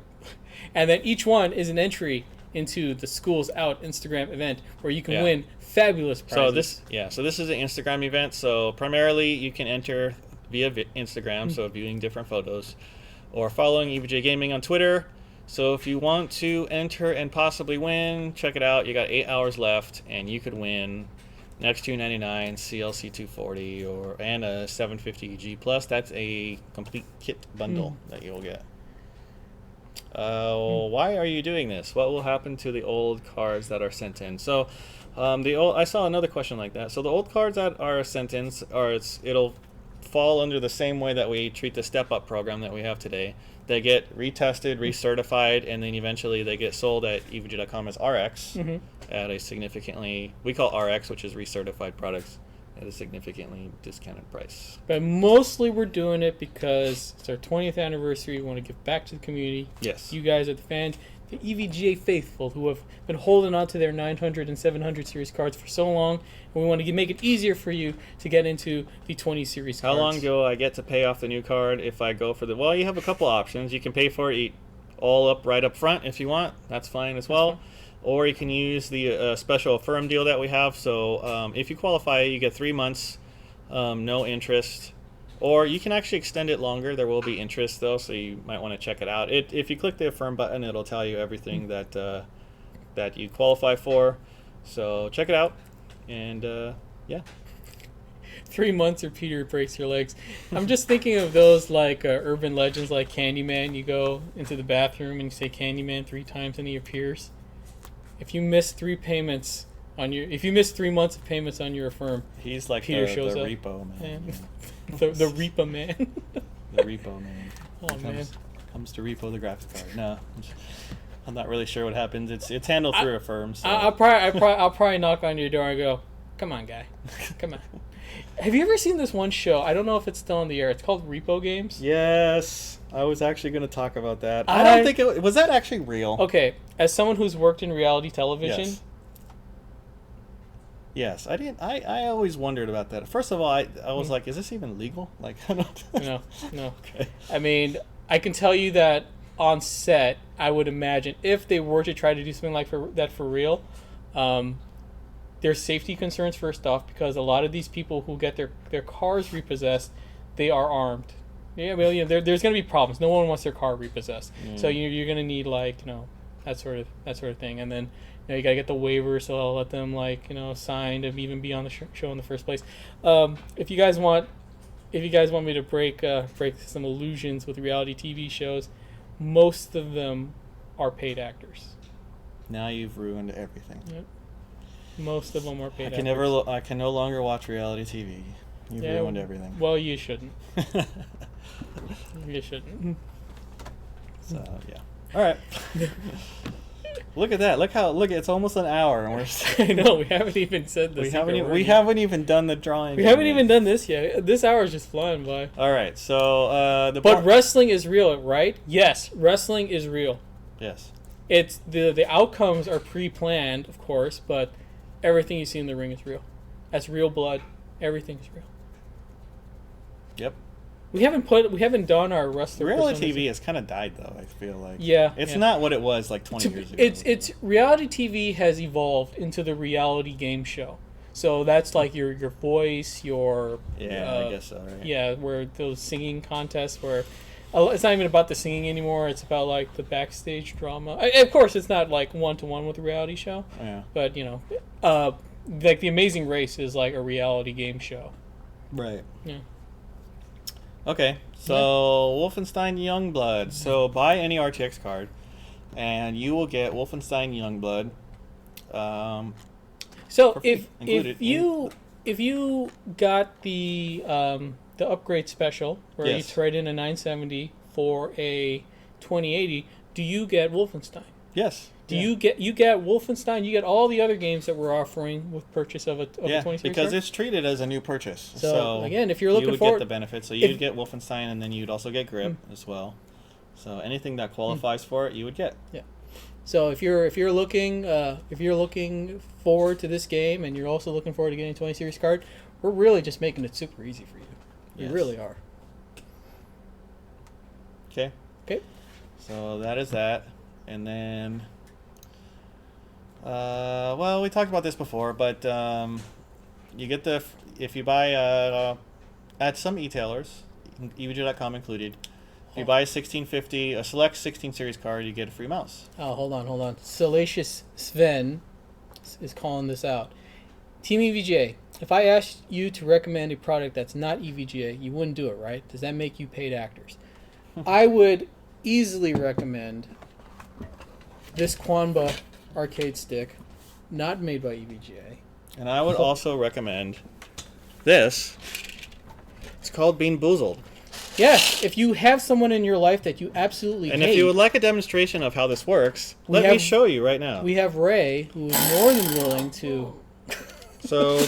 and then each one is an entry into the School's Out Instagram event where you can win fabulous prizes. So this is an Instagram event. So primarily you can enter via Instagram, so viewing different photos, or following EVGA Gaming on Twitter. So if you want to enter and possibly win, check it out. You got 8 hours left, and you could win an X299, CLC 240, and a 750 G Plus. That's a complete kit bundle that you'll get. Why are you doing this? What will happen to the old cards that are sent in? So I saw another question like that. So the old cards that are sent in it'll fall under the same way that we treat the Step Up program that we have today. They get retested, recertified, and then eventually they get sold at EVGA.com as RX at a significantly, we call RX, which is recertified products, at a significantly discounted price. But mostly we're doing it because it's our 20th anniversary. We want to give back to the community. Yes. You guys are the fans, the EVGA faithful who have been holding on to their 900 and 700 series cards for so long. And we want to make it easier for you to get into the 20 series cards. How long do I get to pay off the new card if I go for well, you have a couple options. You can pay for it all up right up front if you want. That's fine as well. Or you can use the special Affirm deal that we have. So if you qualify, you get 3 months, no interest. Or you can actually extend it longer. There will be interest, though, so you might want to check it out. If you click the Affirm button, it'll tell you everything that you qualify for. So check it out. And, yeah. 3 months or Peter breaks your legs. I'm just thinking of those like urban legends like Candyman. You go into the bathroom and you say Candyman 3 times and he appears. If you miss 3 payments if you miss 3 months of payments on your Affirm, he's like Peter the shows up. repo man. The Reaper Man. The repo man. Oh man. Comes to repo the graphics card. No. I'm not really sure what happens. It's handled through a firm. So. I'll probably knock on your door and go, "Come on, guy, come on." Have you ever seen this one show? I don't know if it's still on the air. It's called Repo Games. Yes, I was actually going to talk about that. I don't think it was that actually real. Okay, as someone who's worked in reality television. Yes, I didn't. I always wondered about that. First of all, I was like, is this even legal? Like, I don't. No. Okay. I mean, I can tell you that on set, I would imagine if they were to try to do something like that for real, there's safety concerns first off, because a lot of these people who get their cars repossessed, they are armed. Yeah, well, there's going to be problems. No one wants their car repossessed, so you're going to need that sort of thing, and then you got to get the waiver, so I'll let them sign to even be on the show in the first place. If you guys want me to break some illusions with reality TV shows, most of them are paid actors. Now you've ruined everything. Yep. Most of them are paid. I can no longer watch reality TV. You've ruined everything. Well, you shouldn't. You shouldn't. So yeah. All right. Look at that. Look. It's almost an hour, and we're. I know we haven't even said this. We haven't even done the drawing. We haven't even done this yet. This hour is just flying by. All right. So But wrestling is real, right? Yes, wrestling is real. Yes. It's the outcomes are pre-planned, of course, but everything you see in the ring is real. That's real blood. Everything is real. Yep. We haven't done our wrestler. Reality TV has kind of died, though. I feel like. Yeah. It's not what it was like 20 years ago. It's reality TV has evolved into the reality game show. So that's like your voice, your I guess so. Right? Yeah, where those singing contests where it's not even about the singing anymore. It's about like the backstage drama. Of course, it's not like 1-to-1 with a reality show. Yeah. But like the Amazing Race is like a reality game show. Right. Yeah. Okay, so Wolfenstein Youngblood. So buy any RTX card, and you will get Wolfenstein Youngblood. So if you got the upgrade special, where you trade in a 970 for a 2080, do you get Wolfenstein? Yes. You get Wolfenstein? You get all the other games that we're offering with purchase of a 20 series because card? it's treated as a new purchase. So again, if you're looking you would forward, get the benefits. So you'd get Wolfenstein, and then you'd also get Grip as well. So anything that qualifies for it, you would get. Yeah. So if you're looking forward to this game, and you're also looking forward to getting a 20 series card, we're really just making it super easy for you. Yes. We really are. Okay. Okay. So that is that, and then. Well, we talked about this before, but you get if you buy at some e-tailers, EVGA.com included, if you buy a 1650, a select 16 series card, you get a free mouse. Oh, hold on. Salacious Sven is calling this out. Team EVGA, if I asked you to recommend a product that's not EVGA, you wouldn't do it, right? Does that make you paid actors? I would easily recommend this Quanba arcade stick, not made by EVGA. And I would also recommend this. It's called Bean Boozled. Yes, if you have someone in your life that you absolutely hate. And if you would like a demonstration of how this works, let me show you right now. We have Ray, who is more than willing to. So,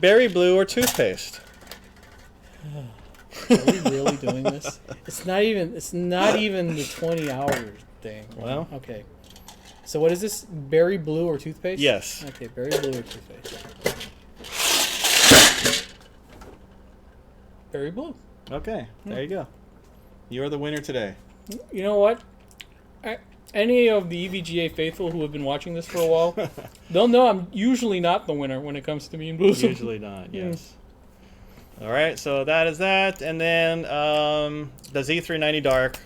berry blue or toothpaste. Are we really doing this? It's not even the 20-hour thing. Well, okay. So what is this? Berry blue or toothpaste? Yes. Okay, berry blue or toothpaste. Berry blue. Okay, there you go. You are the winner today. You know what? Any of the EVGA faithful who have been watching this for a while, they'll know I'm usually not the winner when it comes to Bean Boozled. Usually not, yes. All right, so that is that. And then the Z390 Dark,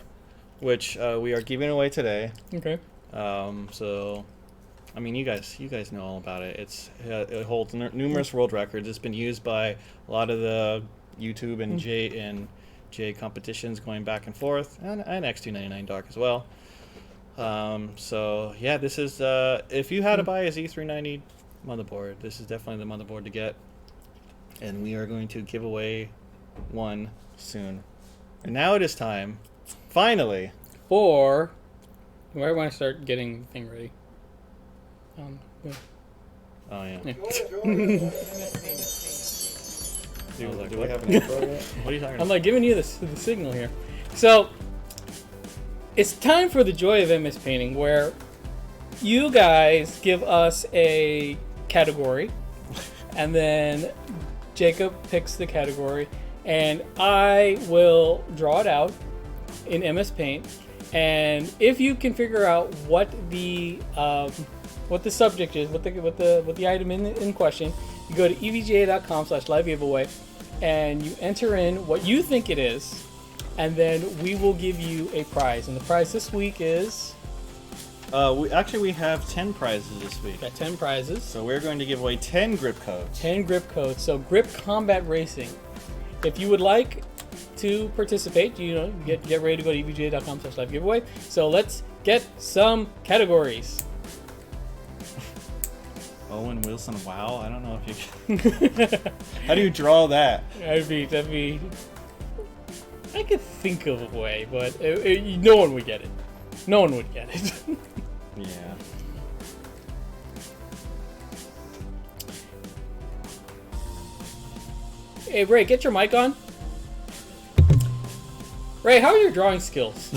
which we are giving away today. Okay. So, I mean, you guys know all about it. It holds numerous world records. It's been used by a lot of the YouTube and J competitions going back and forth, and X299 Dark as well. So yeah, this is if you had to buy a Z390 motherboard, this is definitely the motherboard to get, and we are going to give away one soon. And now it is time, finally, for Why do I start getting the thing ready? Yeah. Oh yeah. Yeah. Do we have an intro yet? What are you talking I'm about? like giving you the signal here. So it's time for the joy of MS painting, where you guys give us a category, and then Jacob picks the category, and I will draw it out in MS Paint. And if you can figure out what the subject is, what the item in question, you go to evga.com/live giveaway, and you enter in what you think it is, and then we will give you a prize. And the prize this week is we have 10 prizes this week. got 10 prizes, So we're going to give away 10 grip codes. 10 grip codes. So Grip Combat Racing. If you would like to participate, get ready to go to evga.com/live giveaway. So let's get some categories. Owen Wilson, wow. I don't know if you can. How do you draw that? That'd be. I could think of a way, but no one would get it. No one would get it. Yeah. Hey Ray, get your mic on. Ray, how are your drawing skills?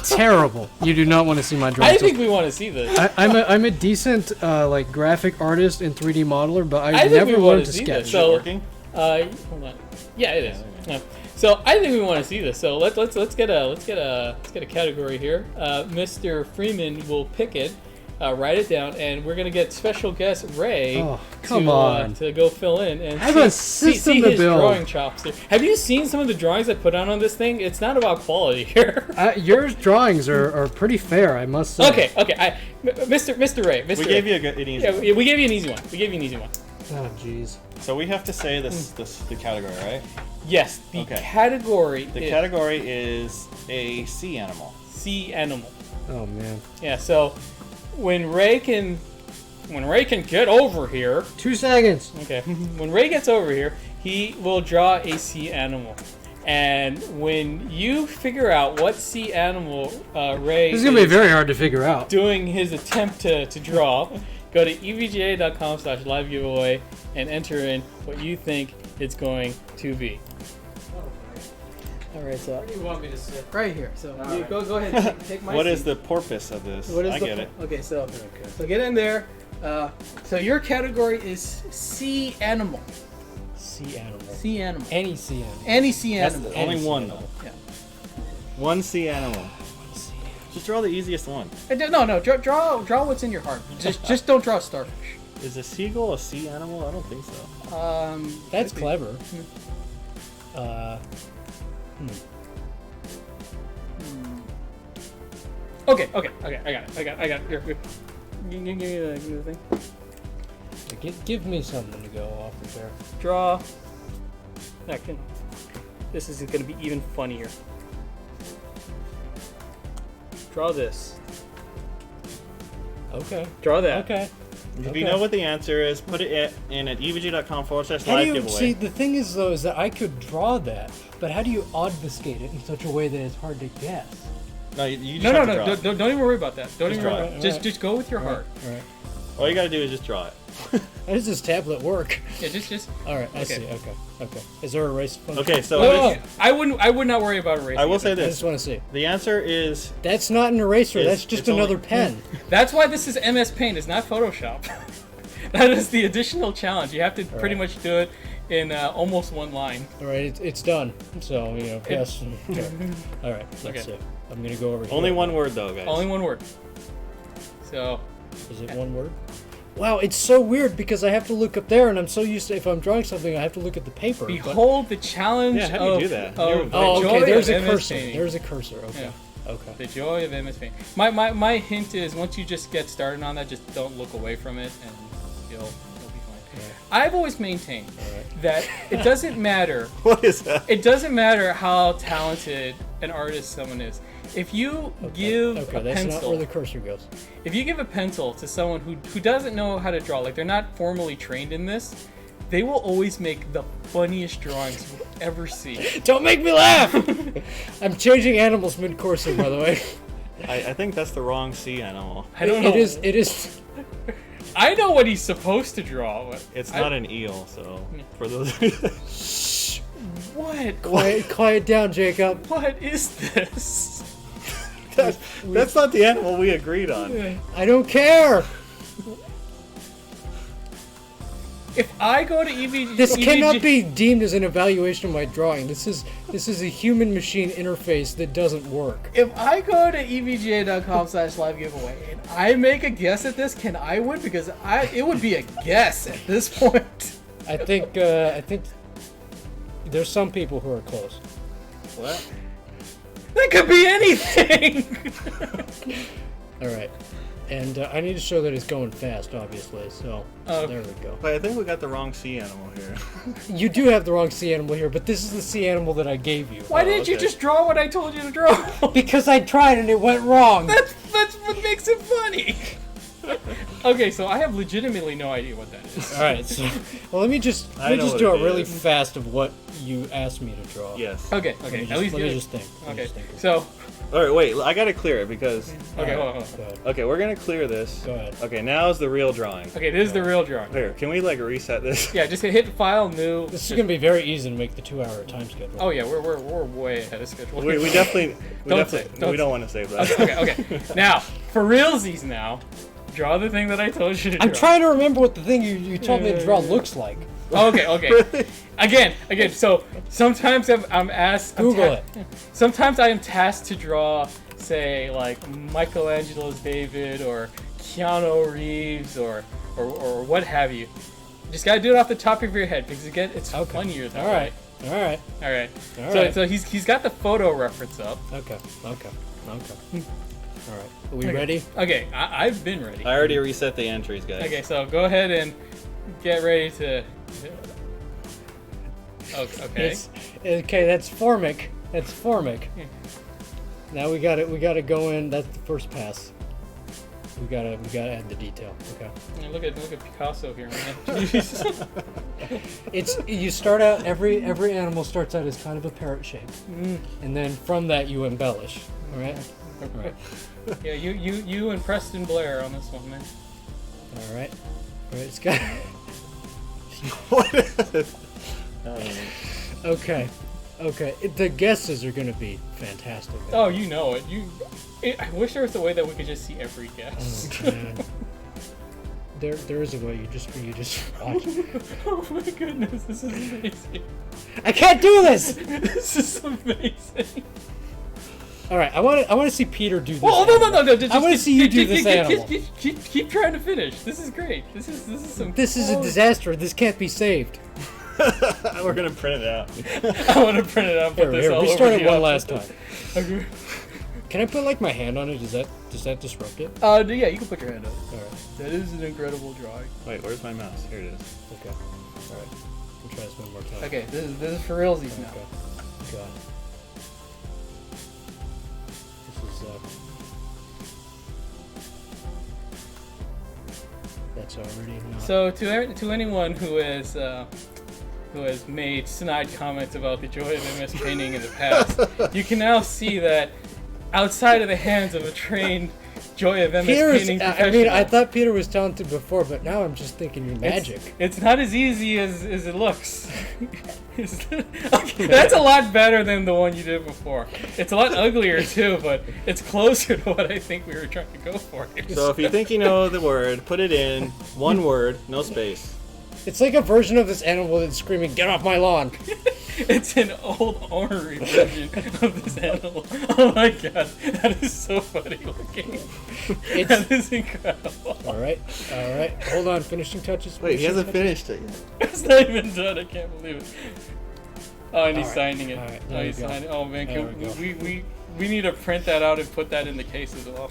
Terrible. You do not want to see my drawings. I think we want to see this. I'm a decent like graphic artist and 3D modeler, but I I think never we wanna learned to see sketch. this. So- Working? Hold on. Yeah, it is. Yeah. So I think we want to see this. So let's get a category here. Mr. Freeman will pick it, write it down, and we're gonna get special guest Ray to go fill in and I have a system see to his build. drawing chops. There. Have you seen some of the drawings I put on this thing? It's not about quality here. Your drawings are pretty fair, I must say. Okay. Mr. Ray, We gave you an easy one. Yeah, we gave you an easy one. We gave you an easy one. Oh, jeez. So we have to say the category, right? Yes, the Okay. category. The category is a sea animal. Sea animal. Oh man. Yeah. So when Ray can get over here. 2 seconds. Okay. When Ray gets over here, he will draw a sea animal. And when you figure out what sea animal Ray This is gonna be very hard to figure out. doing his attempt to draw, go to evga.com/live giveaway and enter in what you think it's going to be. All right, so Where do you want me to sit? right here. So you right. go ahead. Take my. What is seat. the porpoise of this? What is I the, get it. Okay, so get in there. So your category is sea animal. Sea animal. Sea animal. Any sea animal. Any sea That's animal. only sea one animal. though. Yeah. One sea animal. Just draw the easiest one. No. Draw what's in your heart. Just don't draw a starfish. Is a seagull a sea animal? I don't think so. That's could be. clever. Okay. I got it. Here. Give me the thing. Give me something to go off of there. Draw. This is going to be even funnier. Draw this. Okay. Draw that. Okay. If Okay. you know what the answer is, put it in at evg.com/live How do you giveaway. see? The thing is, though, is that I could draw that, but how do you obfuscate it in such a way that it's hard to guess? No, you just have to draw it. Don't even worry about that. Don't Just even worry draw about it. it. Just go with your heart. All right. All you gotta do is just draw it. How does this tablet work? Yeah, just. All right. I Okay. see. Okay. Is there a race function? Okay, so Oh, this- I would not worry about erasing. I will it. say I this: just want to see. the answer is That's not an eraser. It's- That's just it's only- another pen. That's why this is MS Paint. It's not Photoshop. That is the additional challenge. You have to pretty right. much do it in almost one line. All right. It's done. So yes. Okay. All right. Let's Okay. see. I'm gonna go over here. only one word though, guys. Only one word. So Is it one word? Wow, it's so weird because I have to look up there, and I'm so used to if I'm drawing something, I have to look at the paper. but- behold the challenge Yeah, how do you of, do that? of Never- the Oh, joy okay. There's of a MS cursor. Painting. There's a cursor. Okay. Yeah. Okay. The joy of MS Paint. My hint is once you just get started on that, just don't look away from it, and you'll be fine. Right. I've always maintained right. that it doesn't matter. What is that? It doesn't matter how talented an artist someone is. If you give Okay, a that's not pencil, where the cursor goes. if you give a pencil to someone who doesn't know how to draw, like they're not formally trained in this, they will always make the funniest drawings you'll ever see. Don't make me laugh! I'm changing animals mid-coursing, by the way. I think that's the wrong sea animal. I don't know. It is. I know what he's supposed to draw. But It's not an eel, so for those. Shh. What? Quiet down, Jacob. What is this? That's not the animal we agreed on. I don't care. If I go to EVG, This cannot be deemed as an evaluation of my drawing. This is a human-machine interface that doesn't work. If I go to evga.com/live giveaway and I make a guess at this, can I win? Because it would be a guess at this point. I think there's some people who are close. What? That could be anything. All right, and I need to show that it's going fast, obviously. So there we go. Wait, I think we got the wrong sea animal here. You do have the wrong sea animal here, but this is the sea animal that I gave you. Why didn't you okay. just draw what I told you to draw? Because I tried and it went wrong. That's what makes it funny. Okay, so I have legitimately no idea what that is. All right, so well, let me just I know what do it it really is. fast of what you asked me to draw. Yes. Okay. Let me At least let me you- just think. Let me Okay. just think. So All right, wait. I gotta clear it because. okay, hold on. Go ahead. Okay, we're gonna clear this. Go ahead. Okay, now is the real drawing. Okay, this is the real drawing. Here, can we like reset this? Yeah, just hit file new. This is gonna be very easy to make the 2-hour time schedule. Oh yeah, we're way ahead of schedule. We definitely. Don't say- don't we don't want to save that. Okay. Now, for realsies now, draw the thing that I told you to draw. I'm trying to remember what the thing you told me to draw looks like. Okay. Again. So sometimes I'm asked. Google it. Sometimes I am tasked to draw, say, like Michelangelo's David or Keanu Reeves or what have you. Just gotta do it off the top of your head because again, it's funnier that All right. All right. All right. All So right. so he's got the photo reference up. Okay. All right. Are we ready? Okay, I've been ready. I already reset the entries, guys. Okay, so go ahead and get ready to. Okay. Okay. That's Formic. Now we gotta go in. That's the first pass. We gotta add the detail. Okay. Yeah, look at Picasso here, man. Jeez. It's you start out every animal starts out as kind of a parrot shape, and then from that you embellish. All right. All right. Yeah, you and Preston Blair on this one, man. All right. It's got. Okay. The guesses are gonna be fantastic. Oh, you know it. I wish there was a way that we could just see every guess. Oh, man. There is a way. You just watch. Oh my goodness, this is amazing. I can't do this. This is amazing. All right. I want to see Peter do this. Well, no. I want to see you do this animal. Keep trying to finish. This is great. This is some. This is a disaster. This can't be saved. We're gonna print it out. I want to print it out. Put this all We over started the one office. last time. Okay. Can I put like my hand on it? Does that disrupt it? Yeah, you can put your hand up. All right. That is an incredible drawing. Wait, where's my mouse? Here it is. Okay. All right. We'll try this one more time. Okay, this is for realsies now. Okay. God. This is that's already not. So to anyone who has made snide comments about the Joy of MS painting in the past, you can now see that outside of the hands of a trained Joy of MS painting professional, I mean, I thought Peter was talented before, but now I'm just thinking you're magic. It's not as easy as it looks. Okay, that's a lot better than the one you did before. It's a lot uglier too, but it's closer to what I think we were trying to go for. So if you think you know the word, put it in one word, no space. It's like a version of this animal that's screaming, "Get off my lawn!" It's an old ornery version of this animal. Oh my god, that is so funny looking. That is incredible. All right. Hold on. Finishing touches. Wait, he hasn't finishing finished it yet. It's not even done. I can't believe it. Oh, and he's All right. signing it. All right, Oh, there he's we go. signing. Oh man, There can, we go. we need to print that out and put that in the case as well.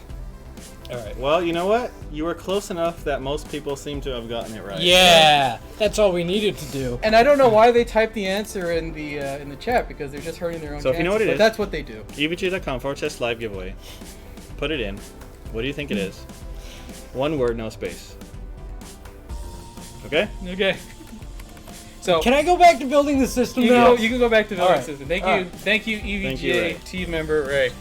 All right. Well, you know what? You were close enough that most people seem to have gotten it right. Yeah, that's all we needed to do. And I don't know why they typed the answer in the chat because they're just hurting their own. So if you know what it but is- that's what they do. EVGA.com/live giveaway. Put it in. What do you think it is? One word, no space. Okay? Okay. So Can I go back to building the system you now? can go back to the All right. system. Thank All you, right. thank you, EVGA Thank you, Ray. team member Ray.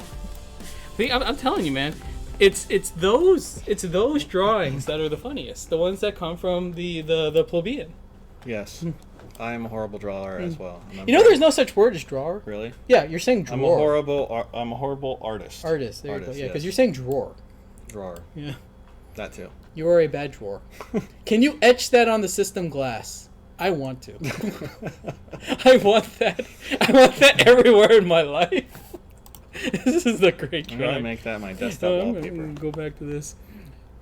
See, I'm telling you, man. It's those drawings that are the funniest. The ones that come from the plebeian. Yes. I'm a horrible drawer as well. You know, there's no such word as drawer. Really? Yeah, you're saying drawer. I'm a horrible artist. Artist. There you go. Artist, Yeah, because yes. you're saying drawer. Drawer. Yeah. That too. You are a bad drawer. Can you etch that on the system glass? I want to. I want that. I want that everywhere in my life. This is the great I'm drawing. gonna make that my desktop I'm wallpaper. gonna go back to this.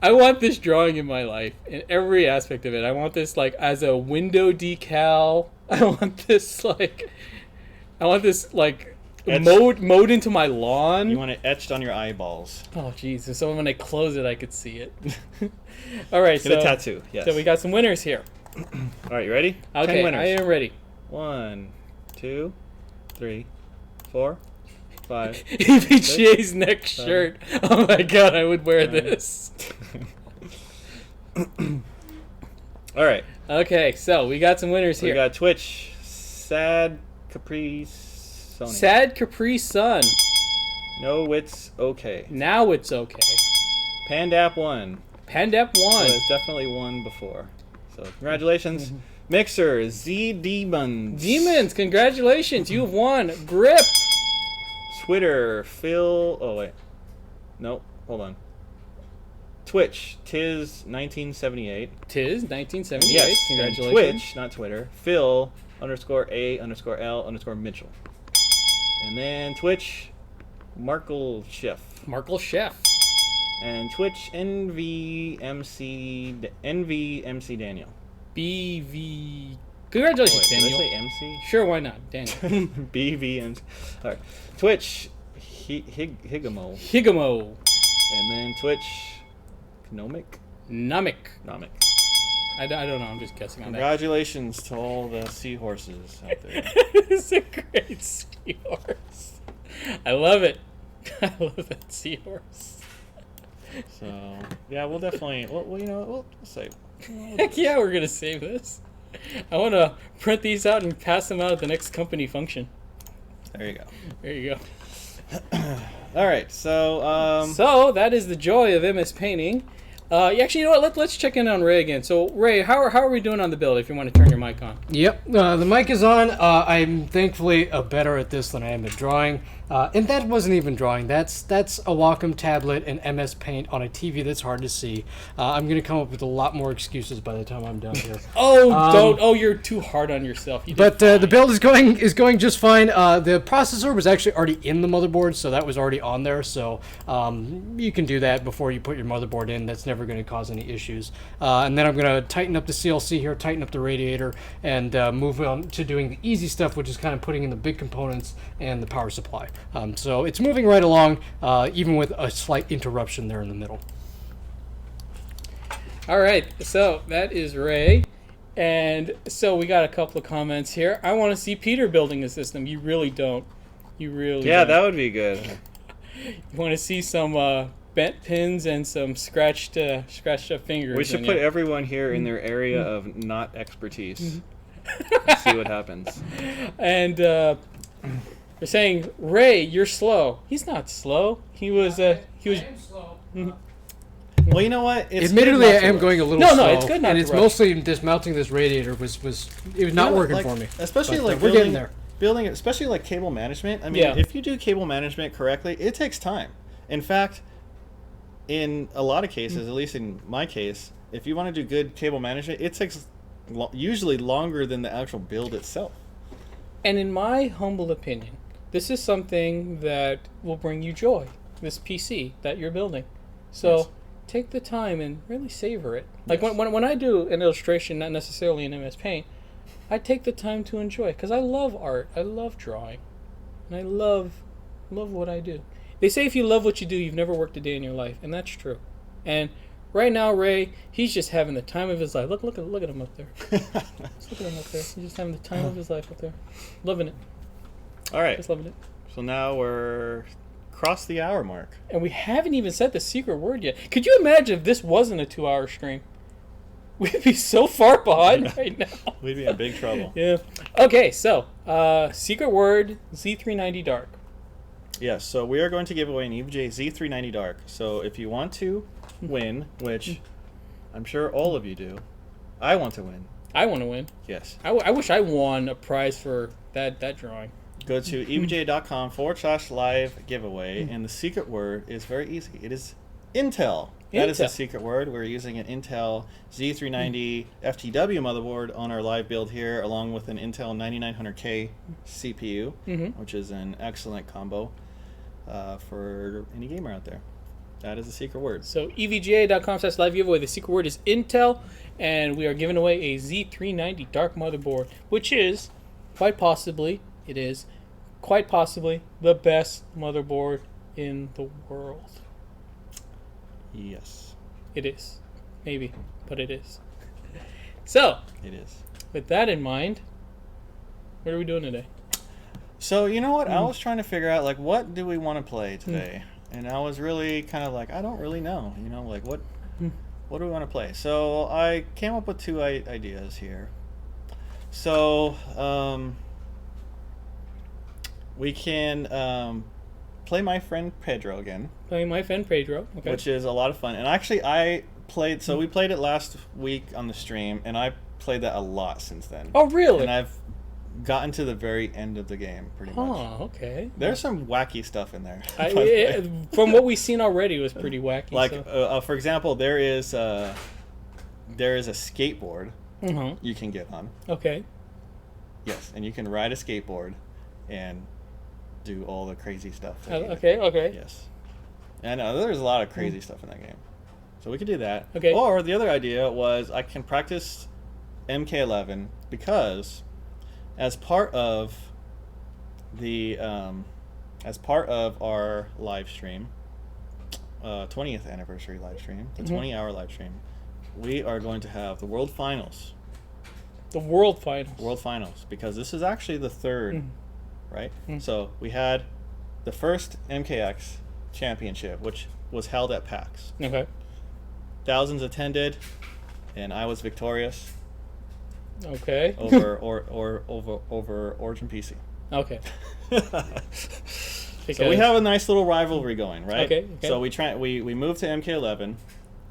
I want this drawing in my life, in every aspect of it. I want this like as a window decal. I want this like Etched. mowed into my lawn. You want it etched on your eyeballs. Oh jeez! So when I close it, I could see it. All right, Get a tattoo. Yes. so we got some winners here. All right, you ready? 10 Okay, winners. I am ready. 1, 2, 3, 4, 5. EVGA's next shirt. Oh my god, I would wear this. All right. Okay, so we got some winners We here. got Twitch, Sad Capri Sony. Sad Capri Sun. No, it's okay. Now it's okay. Pandap 1. Pandep So won. it's definitely won before. So congratulations. Mixer, Z Demons. Demons, congratulations, you've won. Grip. Twitter, Phil. Oh, wait. Nope. Hold on. Twitch, Tiz 1978. Tis 1978. Yes. And Congratulations. Twitch, not Twitter. Phil _A_L_Mitchell. And then Twitch, Markle Chef. Markle Chef. And Twitch, NVMC Daniel. BV. Oh, Congratulations, wait, did I Daniel. say MC? Sure, why not? Daniel. BVMC. All right. Twitch, Higamo. Higamo. And then Twitch, Gnomic. Namek. Nomic. I don't know, I'm just guessing on that. Congratulations to all the seahorses out there. It's a great seahorse. I love it. I love that seahorse. So yeah, we'll definitely. Well, you know, we'll save. Heck yeah, we're gonna save this. I want to print these out and pass them out at the next company function. There you go. There you go. All right, so So that is the joy of MS Painting. Actually, you know what? Let's check in on Ray again. So Ray, how are we doing on the build? If you want to turn your mic on. Yep, the mic is on. I'm thankfully better at this than I am at drawing. And that wasn't even drawing. That's a Wacom tablet and MS Paint on a TV that's hard to see. I'm going to come up with a lot more excuses by the time I'm done here. Don't. Oh, you're too hard on yourself. You did But fine. the build is going just fine. The processor was actually already in the motherboard, so that was already on there. So you can do that before you put your motherboard in. That's never going to cause any issues. And then I'm going to tighten up the CLC here, tighten up the radiator, and move on to doing the easy stuff, which is kind of putting in the big components and the power supply. So it's moving right along, even with a slight interruption there in the middle. All right, so that is Ray. And so we got a couple of comments here. I want to see Peter building a system. You really don't. You really yeah, don't. that would be good. You want to see some bent pins and some scratched up fingers. We should and put yeah. everyone here in their area of not expertise. See what happens. And they're saying, Ray, you're slow. He's not slow. He was. slow. Well, you know what? It's Admittedly, good I not to am rush. going a little No, no, slow. it's good not and to it's rush. mostly dismounting this radiator was it was not You know, working like, for me. Especially But, like we're getting building, there. building, especially like cable management. I mean, Yeah. if you do cable management correctly, it takes time. In fact, in a lot of cases, at least in my case, if you want to do good cable management, it takes usually longer than the actual build itself. And in my humble opinion, this is something that will bring you joy. This PC that you're building. So Yes. take the time and really savor it. Like Yes. when I do an illustration, not necessarily in MS Paint, I take the time to enjoy it because I love art. I love drawing, and I love what I do. They say if you love what you do, you've never worked a day in your life, and that's true. And right now, Ray, he's just having the time of his life. Look at him up there. Just look at him up there. He's just having the time of his life up there, loving it. All right. Just loving it. So now we're crossed the hour mark. And we haven't even said the secret word yet. Could you imagine if this wasn't a 2-hour stream? We'd be so far behind right now. We'd be in big trouble. Yeah. Okay, so secret word Z390 Dark. Yes, so we are going to give away an EVGA Z390 Dark. So if you want to win, which I'm sure all of you do, I want to win. I want to win. Yes. I wish I won a prize for that drawing. Go to evga.com/live giveaway, and the secret word is very easy. It is Intel. That is a secret word. We're using an Intel Z390 FTW motherboard on our live build here, along with an Intel 9900K CPU, which is an excellent combo for any gamer out there. That is the secret word. So evga.com/live giveaway. The secret word is Intel, and we are giving away a Z390 Dark motherboard, which is quite possibly the best motherboard in the world. Yes. It is. Maybe, but it is. So, It is. with that in mind, what are we doing today? So, you know what? I was trying to figure out, like, what do we want to play today? And I was really kind of like, I don't really know. You know, like, what do we want to play? So, I came up with two ideas here. So, we can play My Friend Pedro again. Playing My Friend Pedro. Okay. Which is a lot of fun. And actually, I played, so we played it last week on the stream, and I played that a lot since then. Oh, really? And I've gotten to the very end of the game, pretty much. Oh, okay. There's some wacky stuff in there. From what we've seen already, it was pretty wacky. Like, so. for example, there is a skateboard Mhm. you can get on. Okay. Yes, and you can ride a skateboard and do all the crazy stuff. Okay. Yes. And there's a lot of crazy stuff in that game. So we could do that. Okay. Or the other idea was I can practice MK11 because as part of our live stream, 20th anniversary live stream, the 20-hour live stream, we are going to have the World Finals. The World Finals. World Finals, because this is actually the third, right? So we had the first MKX championship, which was held at PAX. Okay. Thousands attended, and I was victorious. Okay. Over Origin PC. Okay. So we have a nice little rivalry going, right? Okay. So we moved to MK11,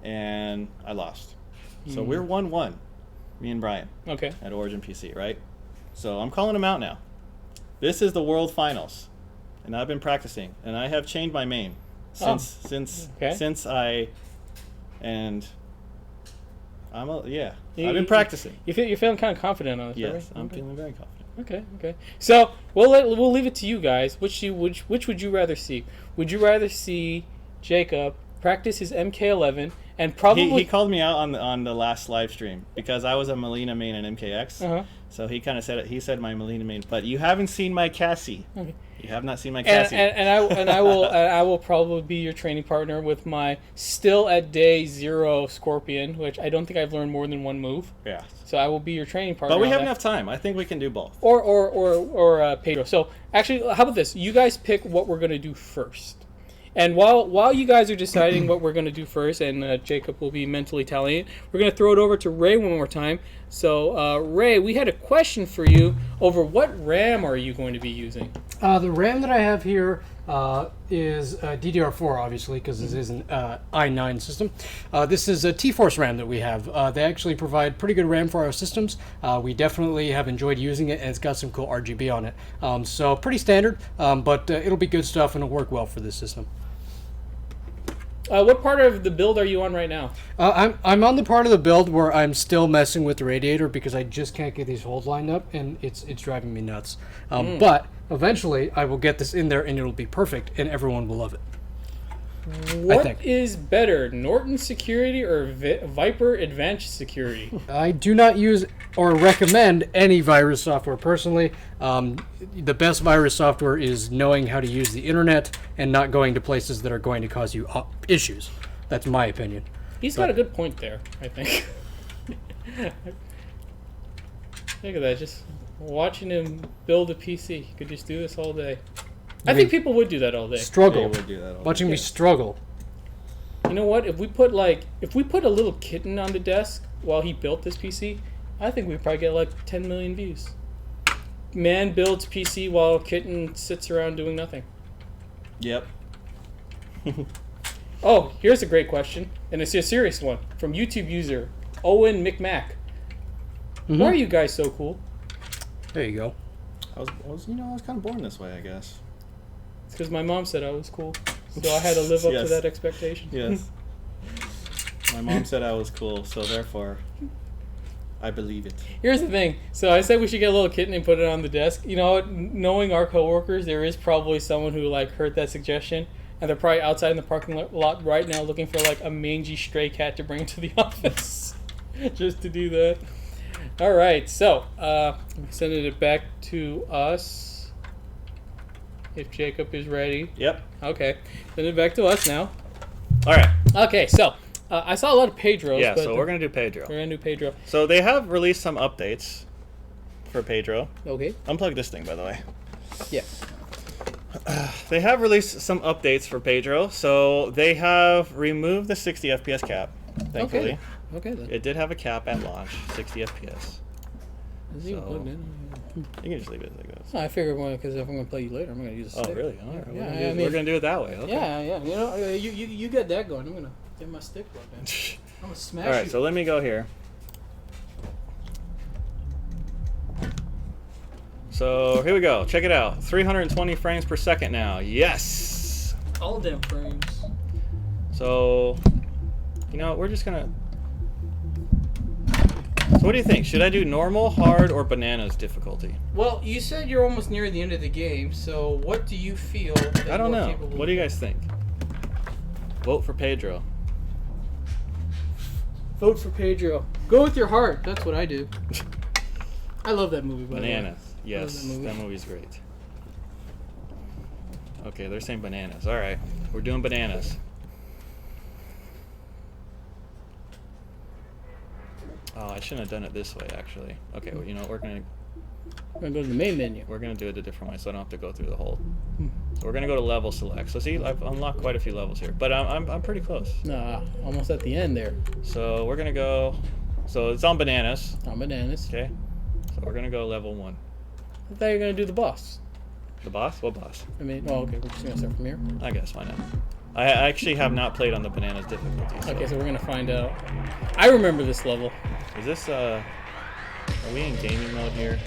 and I lost. So we're 1-1, me and Brian. Okay. At Origin PC, right? So I'm calling him out now. This is the World Finals, and I've been practicing, and I have changed my main since I, and I've been practicing. You're feeling kind of confident on this, Yes, right? I'm feeling very confident. Okay. So we'll leave it to you guys. Which would you rather see? Would you rather see Jacob practice his MK11 and probably He called me out on the last live stream because I was a Molina main in MKX. So he kind of said it. He said my Molina main, but you haven't seen my Cassie. Okay. You have not seen my Cassie. And I will probably be your training partner with my still at day 0 Scorpion, which I don't think I've learned more than one move. Yeah. So I will be your training partner. But we have enough time. I think we can do both. Or Pedro. So actually, how about this? You guys pick what we're gonna do first. And while you guys are deciding what we're going to do first, and Jacob will be mentally tallying it, we're going to throw it over to Ray one more time. So, Ray, we had a question for you over what RAM are you going to be using? The RAM that I have here is DDR4, obviously, because this is an i9 system. This is a T-Force RAM that we have. They actually provide pretty good RAM for our systems. We definitely have enjoyed using it, and it's got some cool RGB on it. So pretty standard, but it'll be good stuff, and it'll work well for this system. What part of the build are you on right now? I'm on the part of the build where I'm still messing with the radiator because I just can't get these holes lined up, and it's driving me nuts. But eventually, I will get this in there, and it'll be perfect, and everyone will love it. What is better, Norton Security or Viper Advanced Security? I do not use or recommend any virus software personally. The best virus software is knowing how to use the internet and not going to places that are going to cause you issues. That's my opinion. He's got a good point there, I think. Look at that, just watching him build a PC. He could just do this all day. I think people would do that all day. Struggle. They would do that all Watching day. me struggle. You know what? If we put a little kitten on the desk while he built this PC, I think we'd probably get like 10 million views. Man builds PC while kitten sits around doing nothing. Yep. Oh, here's a great question, and it's a serious one from YouTube user Owen McMack. Why are you guys so cool? There you go. I was kind of born this way, I guess. It's because my mom said I was cool, so I had to live up to Yes. that expectation. Yes. My mom said I was cool, so therefore, I believe it. Here's the thing. So I said we should get a little kitten and put it on the desk. You know, knowing our coworkers, there is probably someone who like heard that suggestion, and they're probably outside in the parking lot right now looking for like a mangy stray cat to bring to the office, just to do that. All right, so sending it back to us. If Jacob is ready. Yep. Okay, send it back to us now. All right. Okay, so I saw a lot of Pedros. Yeah, but so we're going to do Pedro. we're gonna do Pedro. So they have released some updates for Pedro. Okay. Unplug this thing, by the way. Yeah. They have released some updates for Pedro. So they have removed the 60 FPS cap, thankfully. Okay then. It did have a cap at launch, 60 FPS. Is it even So- plugged in? You can just leave it like this. I figured because if I'm gonna play you later, I'm gonna use a Oh, stick. really? All right. Yeah, we're I mean- going to do it that way. Okay. Yeah. You know, you get that going. I'm gonna get my stick plugged in. I'm gonna smash All right, you. so let me go here. So here we go. Check it out. 320 frames per second now. Yes. All damn frames. So, we're just gonna. So what do you think? Should I do normal, hard, or bananas difficulty? Well, you said you're almost near the end of the game, so what do you feel? That I don't you're know. capable What do you guys think? Vote for Pedro. Vote for Pedro. Go with your heart. That's what I do. I love that movie. By the way. Bananas. Yes, that movie. that movie's great. Okay, they're saying bananas. All right, we're doing bananas. Oh, I shouldn't have done it this way, actually. Okay, well, we're gonna We're gonna go to the main menu. do it a different way, so I don't have to go through the whole. So we're gonna go to level select. So see, I've unlocked quite a few levels here, but I'm pretty close. Nah, almost at the end there. So we're gonna go. So it's on bananas. On bananas. Okay. So we're gonna go level 1. I thought you were gonna do the boss. The boss? What boss? I mean, okay, we're just gonna start from here. I guess why not? I actually have not played on the bananas difficulty. So. Okay, so we're gonna find out. I remember this level. Is this Are we in gaming mode here?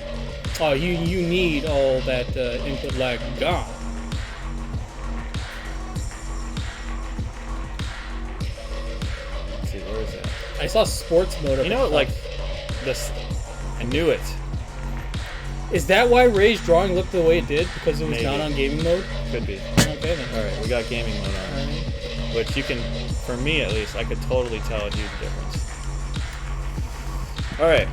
Oh, you need all that input lag gone. Let's see, where is that? I saw sports mode. up You know, at like top. this. I knew it. Is that why Ray's drawing looked the way it did? Because it was Maybe. not on gaming mode? Could be. Okay then. All right, we got gaming mode on, Alright. which you can, for me at least, I could totally tell a huge difference. All right,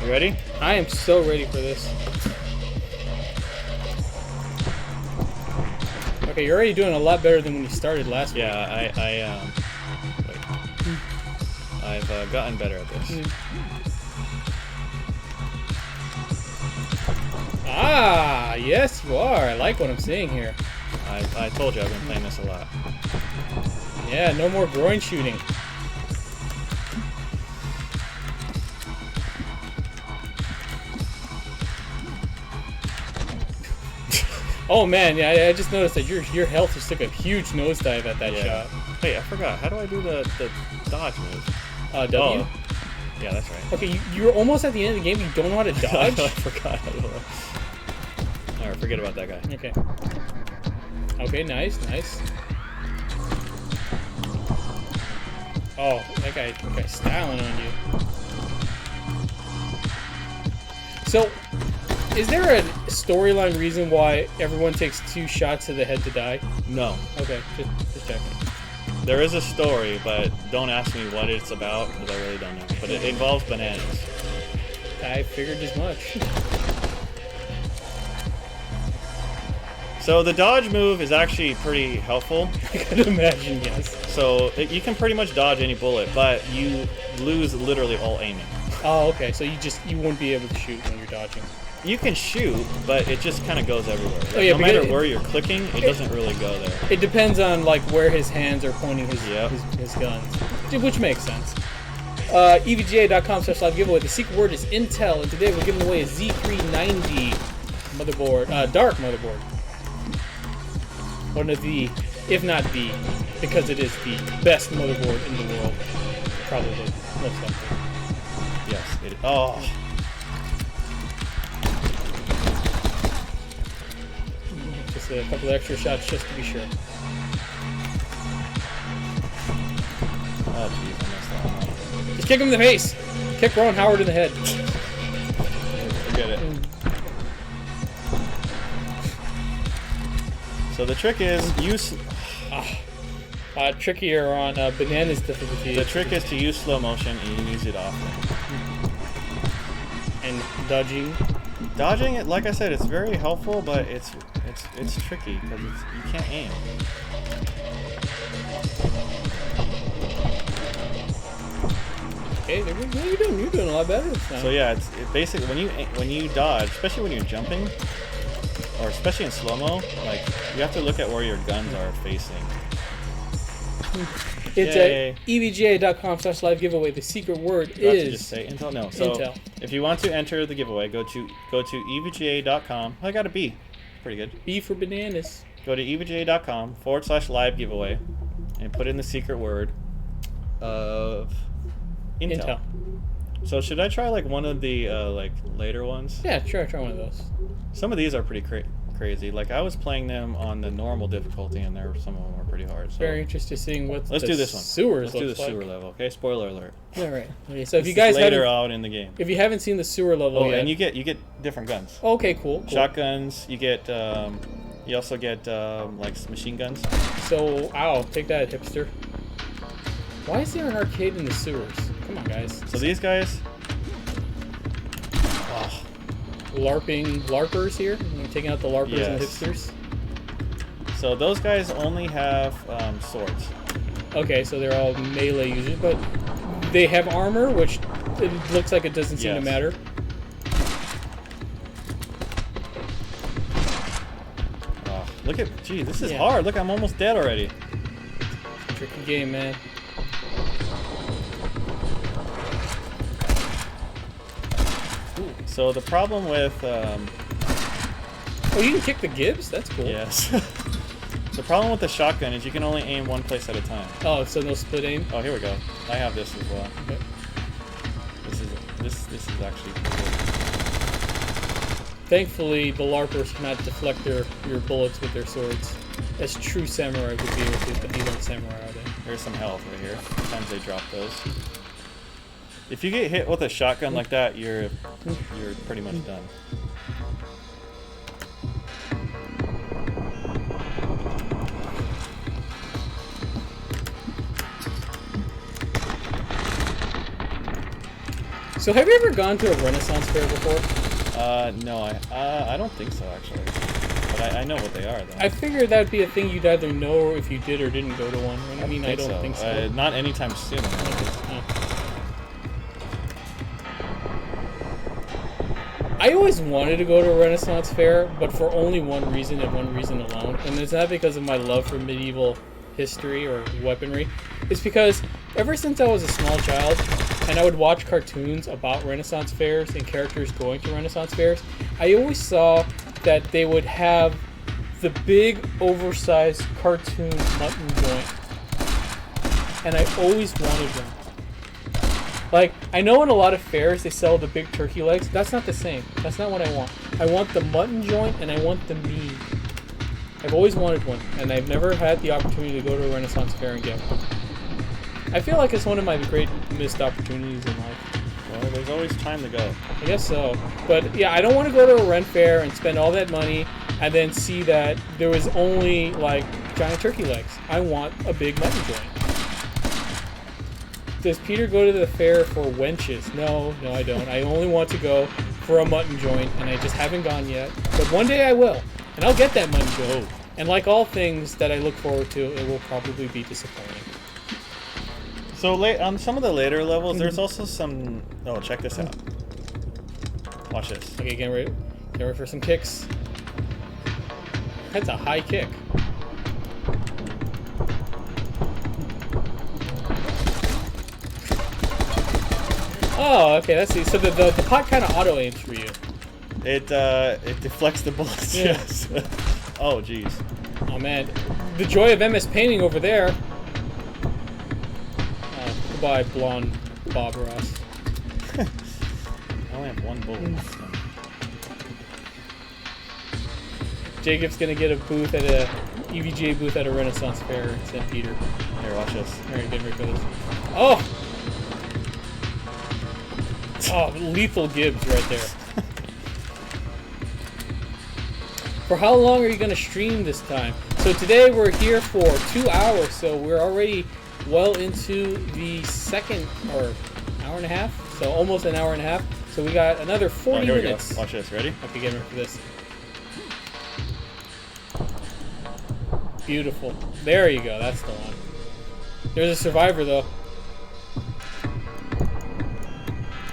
you ready? I am so ready for this. Okay, you're already doing a lot better than when you started last week. Yeah, wait. I've gotten better at this. Ah, yes you are. I like what I'm seeing here. I told you I've been playing this a lot. Yeah, no more groin shooting. Oh man, yeah, I just noticed that your health just took a huge nosedive at that shot. Hey, I forgot. How do I do the dodge move? W? Oh. Yeah, that's right. Okay, you're almost at the end of the game. You don't know how to I dodge? forgot. Alright, forget about that guy. Okay. Okay, nice. Oh, that guy's styling on you. So, is there a storyline reason why everyone takes 2 shots to the head to die? No. Okay, just checking. There is a story, but don't ask me what it's about, because I really don't know. But it involves bananas. I figured as much. So the dodge move is actually pretty helpful. I could imagine, yes. So you can pretty much dodge any bullet, but you lose literally all aiming. Oh, okay, so you won't be able to shoot when you're dodging. You can shoot, but it just kind of goes everywhere. Like, Oh, yeah, no matter because where you're clicking, it doesn't really go there. It depends on like where his hands are pointing his Yep. his guns, which makes sense. EVGA.com/live giveaway. The secret word is Intel, and today we're giving away a Z390 motherboard, dark motherboard. one of the, if not the, because it is the best motherboard in the world. Probably, most likely. Yes, it is. Oh. Just a couple of extra shots just to be sure. Oh, jeez, I messed that one up. Just kick him in the face! Kick Ron Howard in the head. Forget it. So the trick is use. Trickier on Banana's difficulty. The trick is to use slow motion and you use it often. And dodging. Dodging it, like I said, it's very helpful, but it's tricky because you can't aim. Okay, there we go. You're doing a lot better this time. So yeah, it's basically when you dodge, especially when you're jumping, or especially in slow mo, like you have to look at where your guns are facing. It's Yay. at evga.com/live giveaway. The secret word Do I have to is just say Intel. No. So Intel. if you want to enter the giveaway, go to evga.com. I got a B. Pretty good. B for bananas. Go to evga.com/live giveaway and put in the secret word of Intel. So should I try like one of the like later ones? Yeah, sure. Try one of those. Some of these are pretty crazy. Like I was playing them on the normal difficulty, and some of them are pretty hard. So Very interested seeing what let's the do this one. sewers Let's do the looks like. sewer level. Okay, spoiler alert. All right. Okay, so if This you guys is later haven't, out in the game. if you haven't seen the sewer level Oh, yet, and you get different guns. okay, cool. Shotguns. You get. You also get like machine guns. So, ow, take that, hipster. Why is there an arcade in the sewers? Come on, guys. So these guys. Oh, LARPers here. We're taking out the LARPers and Yes. hipsters. so those guys only have swords. Okay, so they're all melee users, but they have armor, which it looks like it doesn't seem to Yes. matter. Oh, look at, gee, this is Yeah. hard. Look, I'm almost dead already. Tricky game, man. So the problem with Oh, you can kick the Gibbs? That's cool. yes, the problem with the shotgun is you can only aim one place at a time. Oh, so no split aim? Oh, here we go. I have this as well. Okay. This is actually pretty good. Thankfully, the LARPers cannot deflect your bullets with their swords, as true samurai would be able to, but you don't samurai are they? Here's some health right here. Sometimes they drop those. If you get hit with a shotgun like that, you're pretty much done. So have you ever gone to a Renaissance fair before? No, I don't think so actually. But I know what they are though. I figured that'd be a thing you'd either know if you did or didn't go to one. I mean, I don't think so. Not anytime soon. I always wanted to go to a Renaissance fair, but for only one reason and one reason alone. And it's not because of my love for medieval history or weaponry. It's because ever since I was a small child, and I would watch cartoons about Renaissance fairs and characters going to Renaissance fairs, I always saw that they would have the big, oversized cartoon mutton joint. And I always wanted one. Like, I know in a lot of fairs they sell the big turkey legs. That's not the same. That's not what I want. I want the mutton joint and I want the meat. I've always wanted one, and I've never had the opportunity to go to a Renaissance fair and get one. I feel like it's one of my great missed opportunities in life. Well, there's always time to go. I guess so. But yeah, I don't want to go to a rent fair and spend all that money and then see that there was only like giant turkey legs. I want a big mutton joint. Does Peter go to the fair for wenches? No, I don't. I only want to go for a mutton joint, and I just haven't gone yet. But one day I will, and I'll get that mutton joint. And like all things that I look forward to, it will probably be disappointing. So on some of the later levels, there's also some. Oh, check this out. Watch this. Okay, get ready for some kicks. That's a high kick. Oh, okay, that's the. So the pot kind of auto aims for you. It deflects the bullets. Yeah. Yes. Oh, jeez. Oh man, the joy of MS painting over there. Goodbye, blonde Bob Ross. I only have one bullet. Jacob's gonna get a booth at a EVGA booth at a Renaissance fair in St. Peter. Here, watch this. Alright, get ready for this. Oh! Oh, lethal Gibbs right there. For how long are you going to stream this time? So today we're here for 2 hours, so we're already well into the second, or hour and a half, so almost an hour and a half. So we got another 40 here minutes. We go. Watch this. Ready? Okay, get ready for this. Beautiful. There you go. That's the one. There's a survivor, though.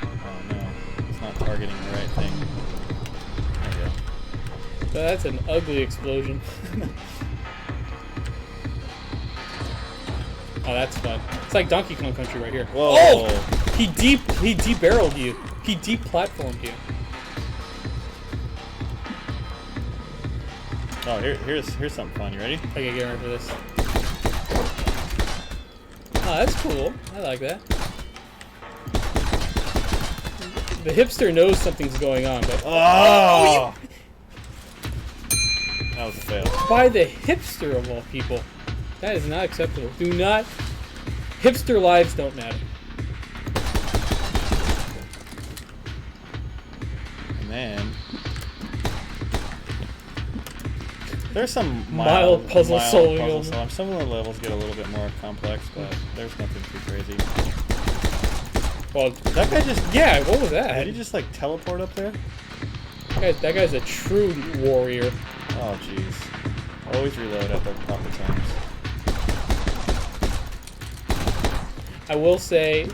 Oh no, it's not targeting the right thing. There we go. So that's an ugly explosion. Oh, that's fun. It's like Donkey Kong Country right here. Whoa. Oh! He de-barreled you. He de-platformed you. Oh, here's something fun. You ready? Okay, get ready for this. Oh, that's cool. I like that. The hipster knows something's going on, but Oh! That was a fail. by the hipster of all people, that is not acceptable. Do not. Hipster lives don't matter. And then there's some Mild puzzle solving. Some of the levels get a little bit more complex, but there's nothing too crazy. Well, That guy just yeah. What was that? did he just like teleport up there? That guy's a true warrior. Oh jeez. Always reload at the proper times. I will say,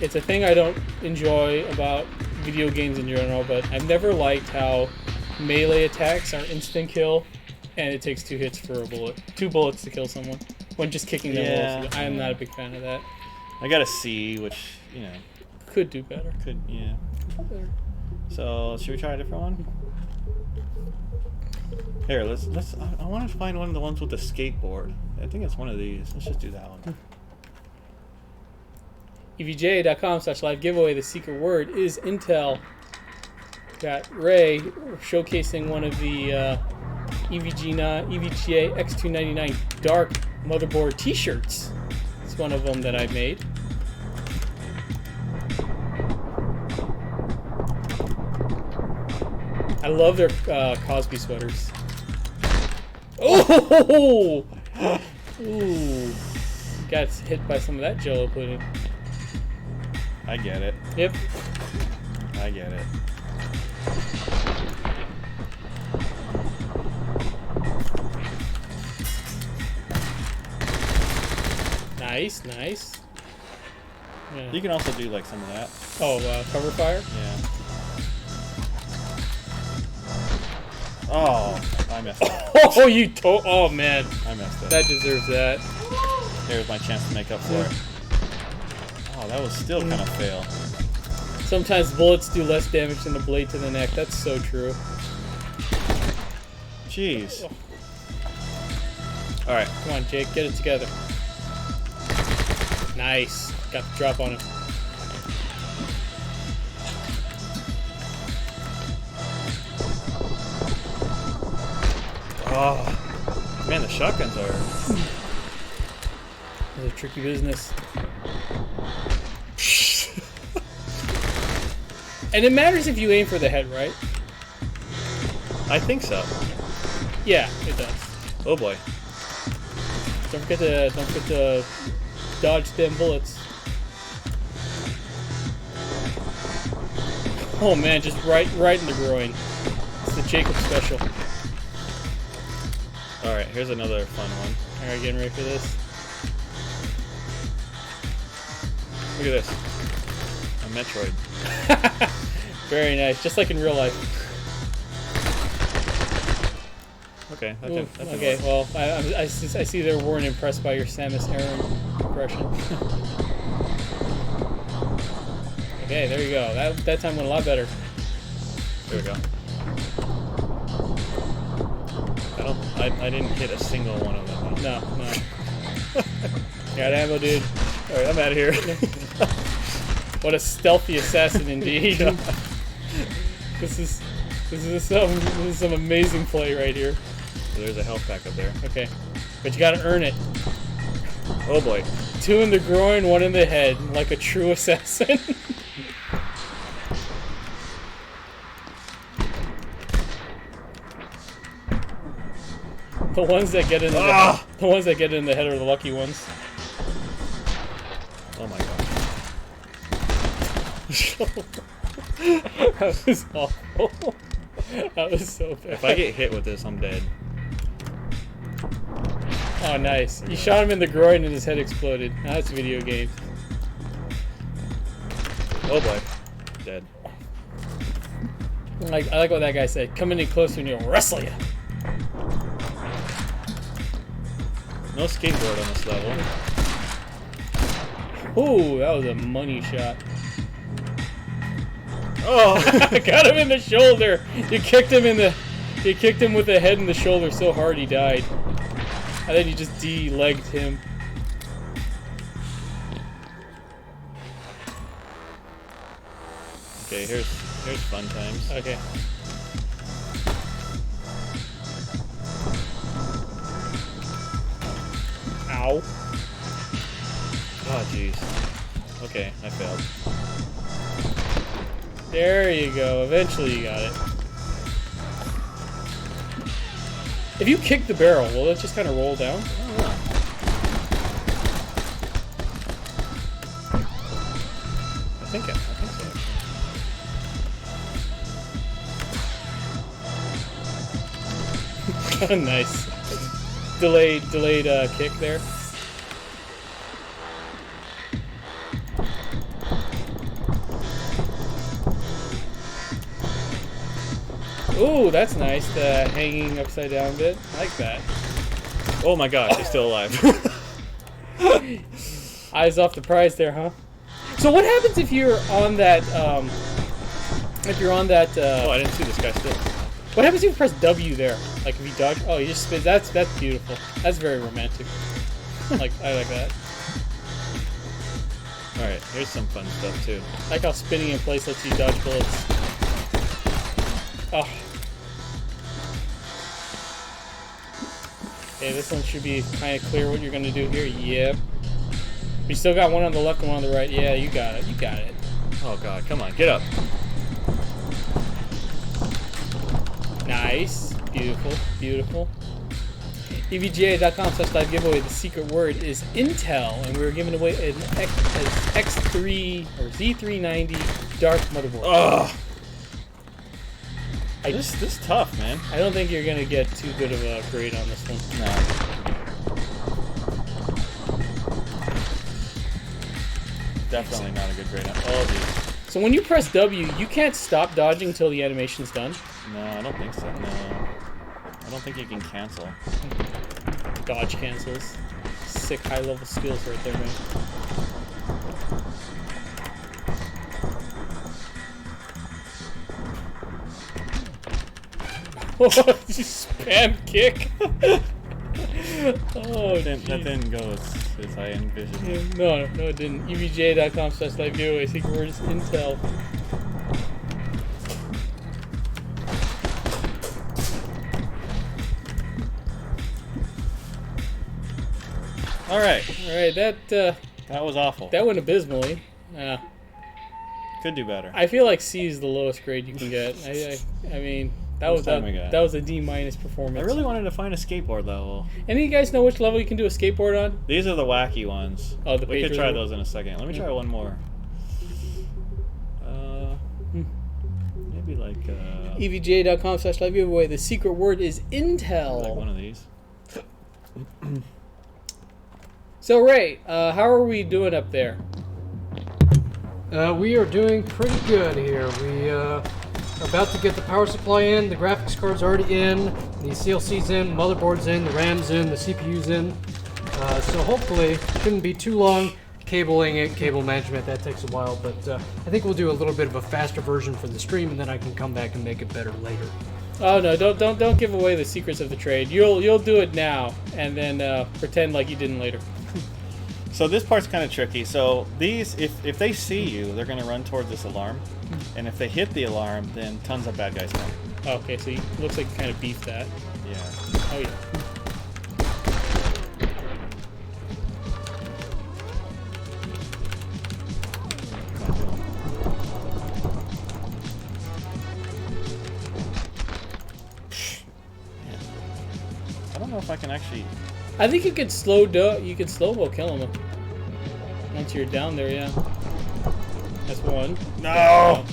it's a thing I don't enjoy about video games in general, but I've never liked how melee attacks are instant kill, and it takes 2 hits for a bullet. 2 bullets to kill someone when just kicking them. Yeah, I am not a big fan of that. I got a C, which Could do better. could So should we try a different one? Here, let's. I want to find one of the ones with the skateboard. I think it's one of these. Let's just do that one. EVGA.com/live giveaway. The secret word is Intel. Got Ray showcasing one of the EVGA X299 Dark motherboard T-shirts. It's one of them that I made. I love their Cosby sweaters. Oh! Ooh. Got hit by some of that Jello pudding. I get it. Yep. I get it. Nice, nice. Yeah. You can also do like some of that. Oh, cover fire? Yeah. Oh, I messed up. Oh, you oh man, I messed up. that deserves that. Here's my chance to make up for it. Oh, that was still kind of fail. Sometimes bullets do less damage than a blade to the neck. That's so true. Jeez. All right. Come on, Jake, get it together. Nice. Got the drop on him. Oh, man, the shotguns are. It's a tricky business. And it matters if you aim for the head, right? I think so. Yeah, it does. Oh boy. Don't forget to dodge them bullets. Oh man, just right in the groin. It's the Jacob special. All right, here's another fun one. All right, getting ready for this. Look at this. A Metroid. Very nice, just like in real life. Okay. That Ooh, can okay, work. well, I see they weren't impressed by your Samus Aran impression. Okay, there you go. That time went a lot better. There we go. I didn't hit a single one of them. No. Got ammo, dude. All right, I'm out of here. What a stealthy assassin indeed. This is some amazing play right here. So there's a health pack up there. Okay, but you gotta earn it. Oh boy. 2 in the groin, 1 in the head, like a true assassin. The ones that get in the ones that get in the head are the lucky ones. Oh my god. That was awful. That was so bad. If I get hit with this, I'm dead. Oh, nice. You shot him in the groin and his head exploded. Now that's video games. Oh boy. Dead. I like what that guy said. Come any closer and he'll wrestle you. No skateboard on this level. Ooh, that was a money shot. Oh! I got him in the shoulder. You kicked him with the head and the shoulder so hard he died. And then you just de-legged him. Okay, here's fun times. Okay. Ow. Oh jeez. Okay, I failed. There you go. Eventually you got it. If you kick the barrel, will it just kind of roll down? I think so. Nice. Delayed kick there. Ooh, that's nice. The hanging upside down bit. I like that. Oh my gosh, he's still alive. Eyes off the prize there, huh? So what happens if you're on that? Oh, I didn't see this guy still. What happens if you press W there? Like if you dodge? Oh, you just spin. That's beautiful. That's very romantic. Like I like that. All right, here's some fun stuff too. I like how spinning in place lets you dodge bullets. Oh. Okay, this one should be kind of clear what you're gonna do here. Yep. You still got one on the left and one on the right. Yeah, you got it. You got it. Oh god, come on, get up. Nice. Beautiful. Beautiful. EVGA.com/live giveaway. The secret word is Intel, and we're giving away an X3 or Z390 dark motherboard. Ugh. This is tough, man. I don't think you're gonna get too good of a grade on this one. No. Definitely not a good grade on all these. So when you press W, you can't stop dodging until the animation's done. No, I don't think so. No. I don't think you can cancel. Dodge cancels. Sick high-level skills right there, man. You spam kick. Oh, That didn't go as I envisioned. yeah, no, it didn't. EVGA.com/live giveaway. Secret word is Intel. All right, That was awful. that went abysmally. Yeah. Could do better. I feel like C is the lowest grade you can get. I mean, that was time we got? that was a D- performance. I really wanted to find a skateboard level. Any of you guys know which level you can do a skateboard on? These are the wacky ones. Oh, the we could Patriot try level? those in a second. Let me try one more. Maybe like EVGA.com/live giveaway. The secret word is Intel. like one of these. So Ray, how are we doing up there? We are doing pretty good here. We are about to get the power supply in, the graphics card's already in, the CLC's in, motherboard's in, the RAM's in, the CPU's in. So hopefully, shouldn't be too long. Cabling it, cable management, that takes a while, but I think we'll do a little bit of a faster version for the stream, and then I can come back and make it better later. Oh no! Don't give away the secrets of the trade. You'll do it now, and then pretend like you didn't later. So this part's kind of tricky. So these, if they see you, they're gonna run toward this alarm, and if they hit the alarm, then tons of bad guys come. Okay, so it looks like you kind of beefed that. Yeah. Oh yeah. I don't know if I can actually. I think you could slow mo kill him once you're down there. Yeah. That's one. No.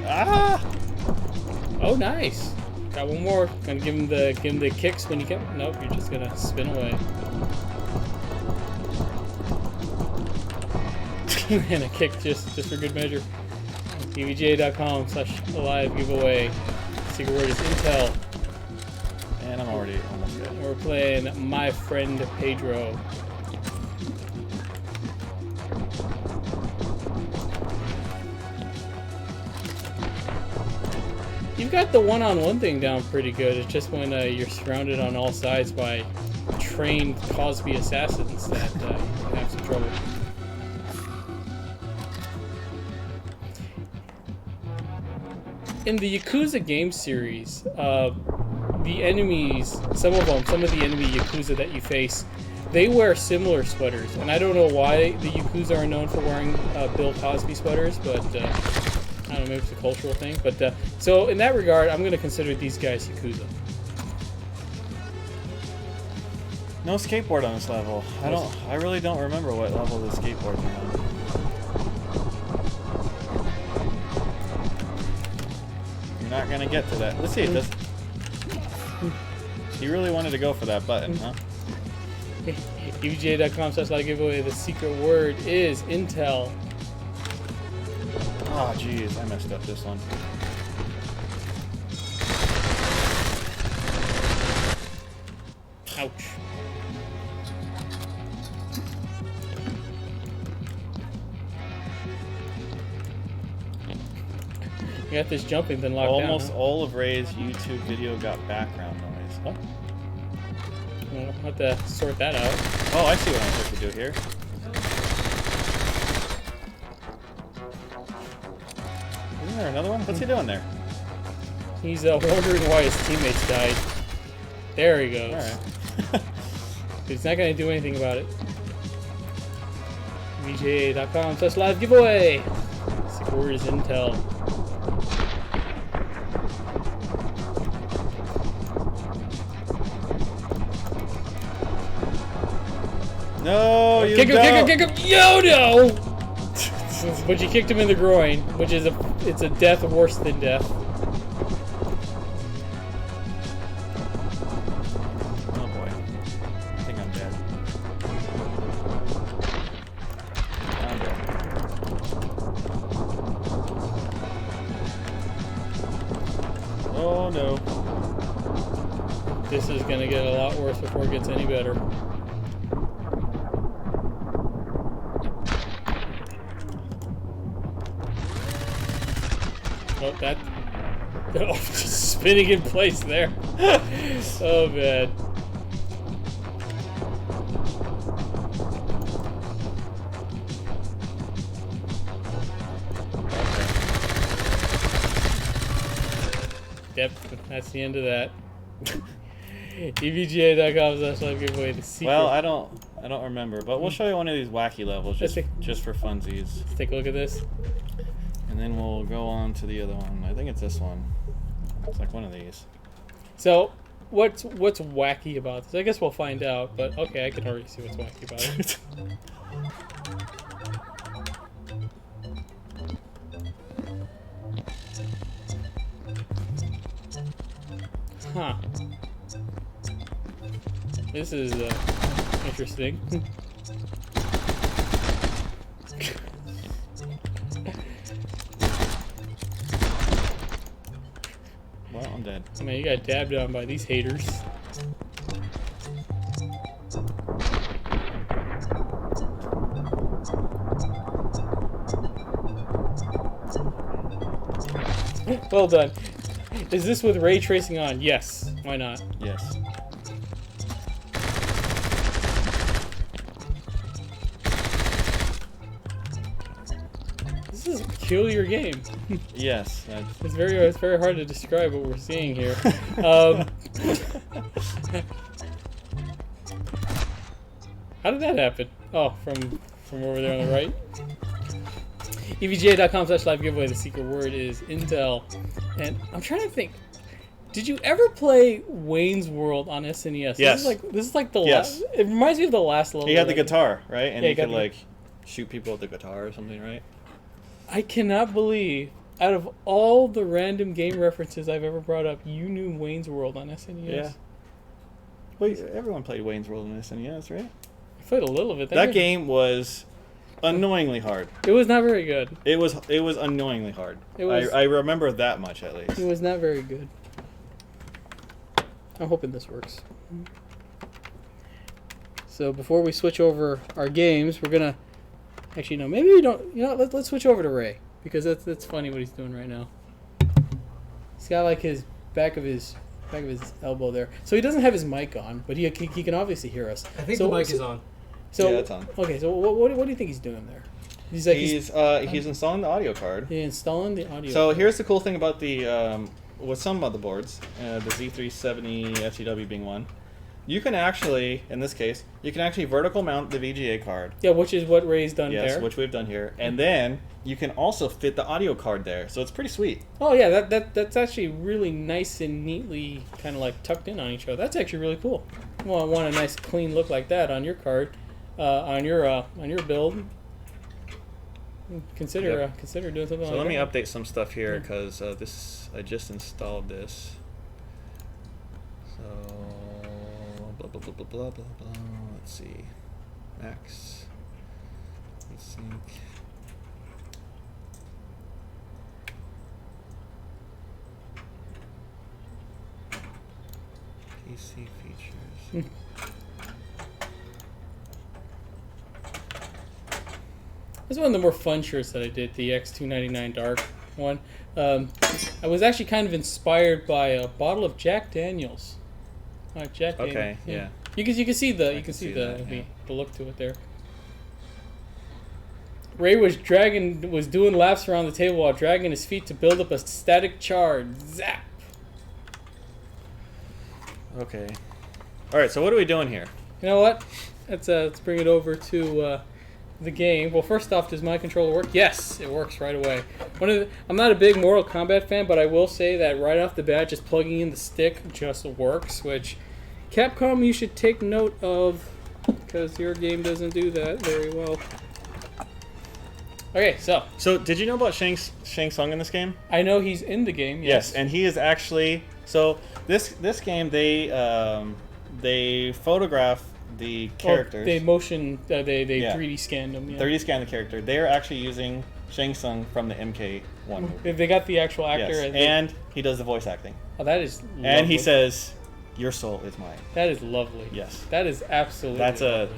Ah! Oh, nice. Got one more. Gonna give him the kicks when you get. Nope, you're just gonna spin away. And a kick just for good measure. EVGA.com/alive giveaway. Secret word is Intel. And I'm already almost dead. We're playing My Friend Pedro. You've got the one-on-one thing down pretty good. It's just when you're surrounded on all sides by trained Cosby assassins that you have some trouble. In the Yakuza game series, the enemies, some of the enemy Yakuza that you face, they wear similar sweaters. And I don't know why the Yakuza are known for wearing Bill Cosby sweaters, but I don't know, maybe it's a cultural thing. But so in that regard, I'm going to consider these guys Yakuza. No skateboard on this level. I really don't remember what level the skateboards are on. You're not gonna get to that. Let's see. This. He really wanted to go for that button, huh? EVGA.com/live giveaway. The secret word is Intel. Oh, jeez, I messed up this one. Ouch. You got this jumping then locked down. Almost all of Ray's YouTube video got background noise. What? Well, I'll have to sort that out. Oh, I see what I'm supposed to do here. Isn't there another one? What's he doing there? He's wondering why his teammates died. There he goes. Alright. He's not going to do anything about it. VGA.com/live giveaway. Secret word is Intel. No, you Kick him, don't. kick him, kick him! Yo, no! But you kicked him in the groin, which is it's a death worse than death. Oh boy. I think I'm dead. I'm dead. Oh no. This is gonna get a lot worse before it gets any better. Oh, that... Oh, just spinning in place there. Oh, man. Yep, that's the end of that. EVGA.com/live giveaway the secret. Well, I don't remember, but we'll show you one of these wacky levels just for funsies. Let's take a look at this. And then we'll go on to the other one. I think it's this one. It's like one of these. So, what's wacky about this? I guess we'll find out, but okay, I can already see what's wacky about it. Huh. This is interesting. Well, I'm dead. Man, you got dabbed on by these haters. Well done. Is this with ray tracing on? Yes. Why not? Yes. This is a peculiar game. Yes. It's very hard to describe what we're seeing here. How did that happen? Oh, from over there on the right. EVGA.com/live giveaway. The secret word is Intel. And I'm trying to think. Did you ever play Wayne's World on SNES? Yes. This is like the Yes. last. It reminds me of the last level. He had the right? guitar, right? And Yeah, he he got could the- like shoot people with the guitar or something, right? I cannot believe, out of all the random game references I've ever brought up, you knew Wayne's World on SNES. Yeah. Well, everyone played Wayne's World in SNES, right? I played a little of it. That game was annoyingly hard. It was not very good. It was annoyingly hard. It was- I remember that much at least. It was not very good. I'm hoping this works. So before we switch over our games, we're gonna actually no, maybe we don't. You know, let's switch over to Ray because that's funny what he's doing right now. He's got like his back of his elbow there, so he doesn't have his mic on, but he can obviously hear us. I think So- the mic is on. So Yeah, it's on. Okay, so what do you think he's doing there? He's like He's installing the audio card. he's installing the audio. So here's the cool thing about the with some motherboards, the Z370 FCW being one. You can actually, in this case, you can actually vertical mount the VGA card. Yeah, which is what Ray's done Yes, there. which we've done here, and then you can also fit the audio card there. So it's pretty sweet. Oh yeah, that's actually really nice and neatly kind of like tucked in on each other. That's actually really cool. Well, I want a nice clean look like that on your card, on your build. Consider Yep. consider doing something So like let me that. update some stuff here because I just installed this. So blah blah blah blah blah blah blah. Let's see, Max. Let's sync. PC features. This is one of the more fun shirts that I did, the X299 Dark one. I was actually kind of inspired by a bottle of Jack Daniels. Jack Daniels. Okay, yeah. You can see the can see that, yeah. the look to it there. Ray was doing laps around the table while dragging his feet to build up a static charge. Zap. Okay. All right. So what are we doing here? You know what? Let's bring it over to the game. Well, first off, does my controller work? Yes, it works right away. I'm not a big Mortal Kombat fan, but I will say that right off the bat, just plugging in the stick just works, which Capcom, you should take note of, because your game doesn't do that very well. Okay, So did you know about Shang Tsung in this game? I know he's in the game. Yes, and he is actually this game they photograph the characters. They motion. They Yeah. 3D scanned them. Yeah. 3D scan the character. They're actually using Shang Tsung from the MK1 movie. They got the actual actor. Yes, and he does the voice acting. Oh, that is. Lovely. And he says, "Your soul is mine." That is lovely. Yes. That is absolutely. That's a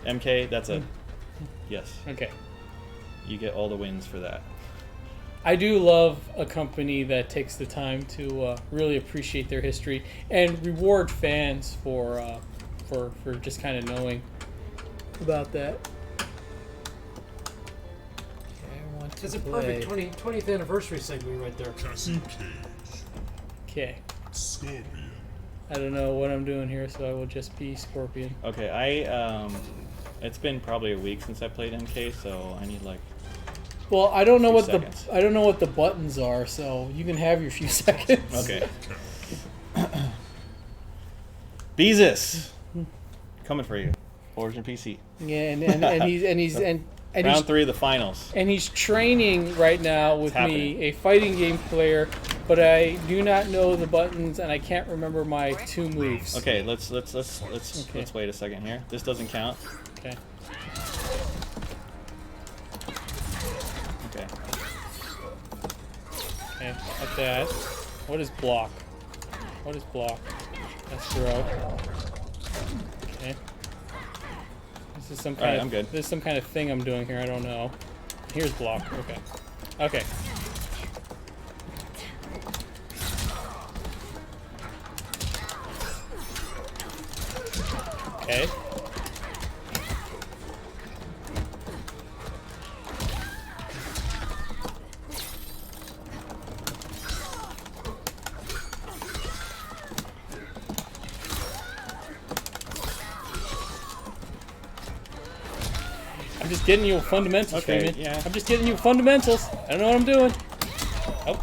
lovely. MK. That's a yes. Okay. You get all the wins for that. I do love a company that takes the time to really appreciate their history and reward fans for just kind of knowing about that. Okay, I want to It's a play. perfect 20th anniversary segment right there. Cassie Cage. Okay. Scorpion. I don't know what I'm doing here, so I will just be Scorpion. Okay, it's been probably a week since I played MK, so I need like. Well, I don't know Few what seconds. I don't know what the buttons are, so you can have your few seconds. Okay. Beezus, coming for you. Origin PC. Yeah, and Round 3 of the finals. And he's training right now with happening. me, a fighting game player, but I do not know the buttons and I can't remember my 2 moves. Okay, let's Okay. let's wait a second here. This doesn't count. Okay. Okay. Okay. Like that. What is block? What is block? That's throw. Okay. This is some kind Alright, of I'm good. This is some kind of thing I'm doing here. I don't know. Here's block. Okay. Okay. Okay. I'm just getting you fundamentals, Okay, Freeman. yeah. I'm just getting you fundamentals. I don't know what I'm doing. Oh.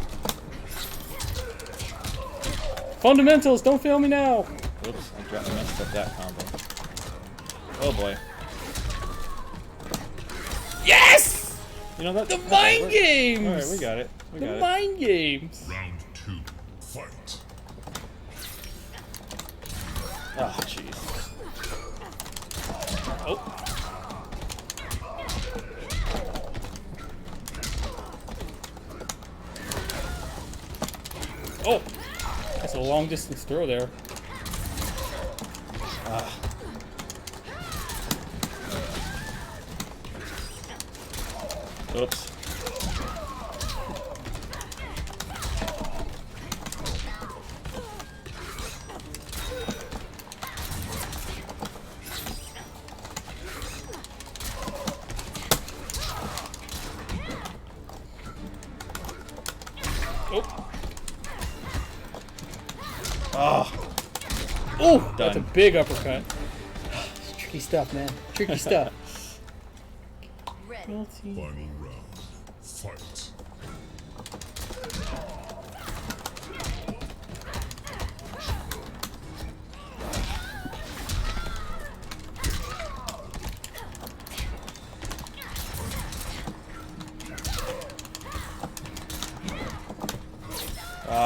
Fundamentals, don't fail me now. Oops, I messed up that combo. Oh boy. Yes! You know that? The mind games! Alright, we got it. We got The it. mind games. Round 2. Fight. Oh, jeez. Oh. Oh! That's a long distance throw there. Oops. Oh! Oh, Oh! That's a Done. big uppercut. It's tricky stuff, man. Tricky stuff. Final round. Fight.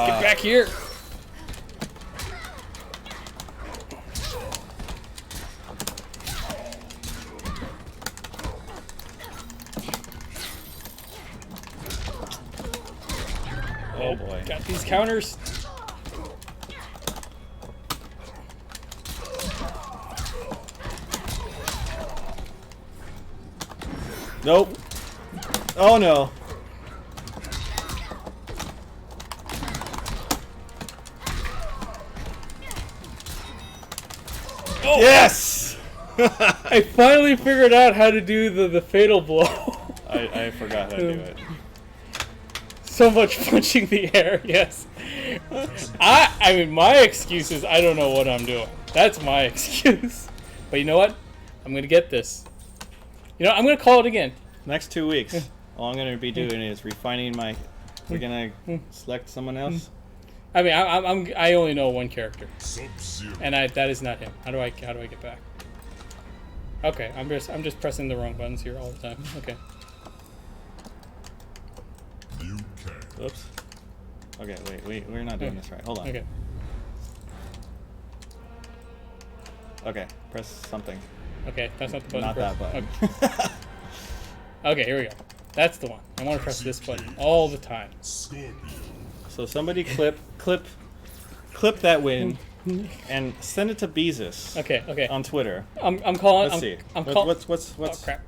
Get back here! oh boy. Got these counters. Nope. Oh no. Oh! Yes! I finally figured out how to do the fatal blow. I forgot how to do it. So much punching the air, yes. I mean, my excuse is I don't know what I'm doing. That's my excuse. But you know what? I'm gonna get this. You know, I'm gonna call it again. Next 2 weeks, all I'm gonna be doing is refining my. We're gonna select someone else. I mean, I only know one character, Sub-Zero. and that is not him. How do I get back? Okay, I'm just pressing the wrong buttons here all the time. Okay. Liu Kang. Oops. Okay, wait, we're not doing this right. Hold on. Okay. Okay, press something. Okay, that's not the button. Not that button. Okay. Okay, here we go. That's the one. I want to press this button all the time. Scorpion. So somebody clip that win and send it to Beezus Okay, okay. on Twitter. I'm calling. Let's see. I'm calling. What's Oh crap.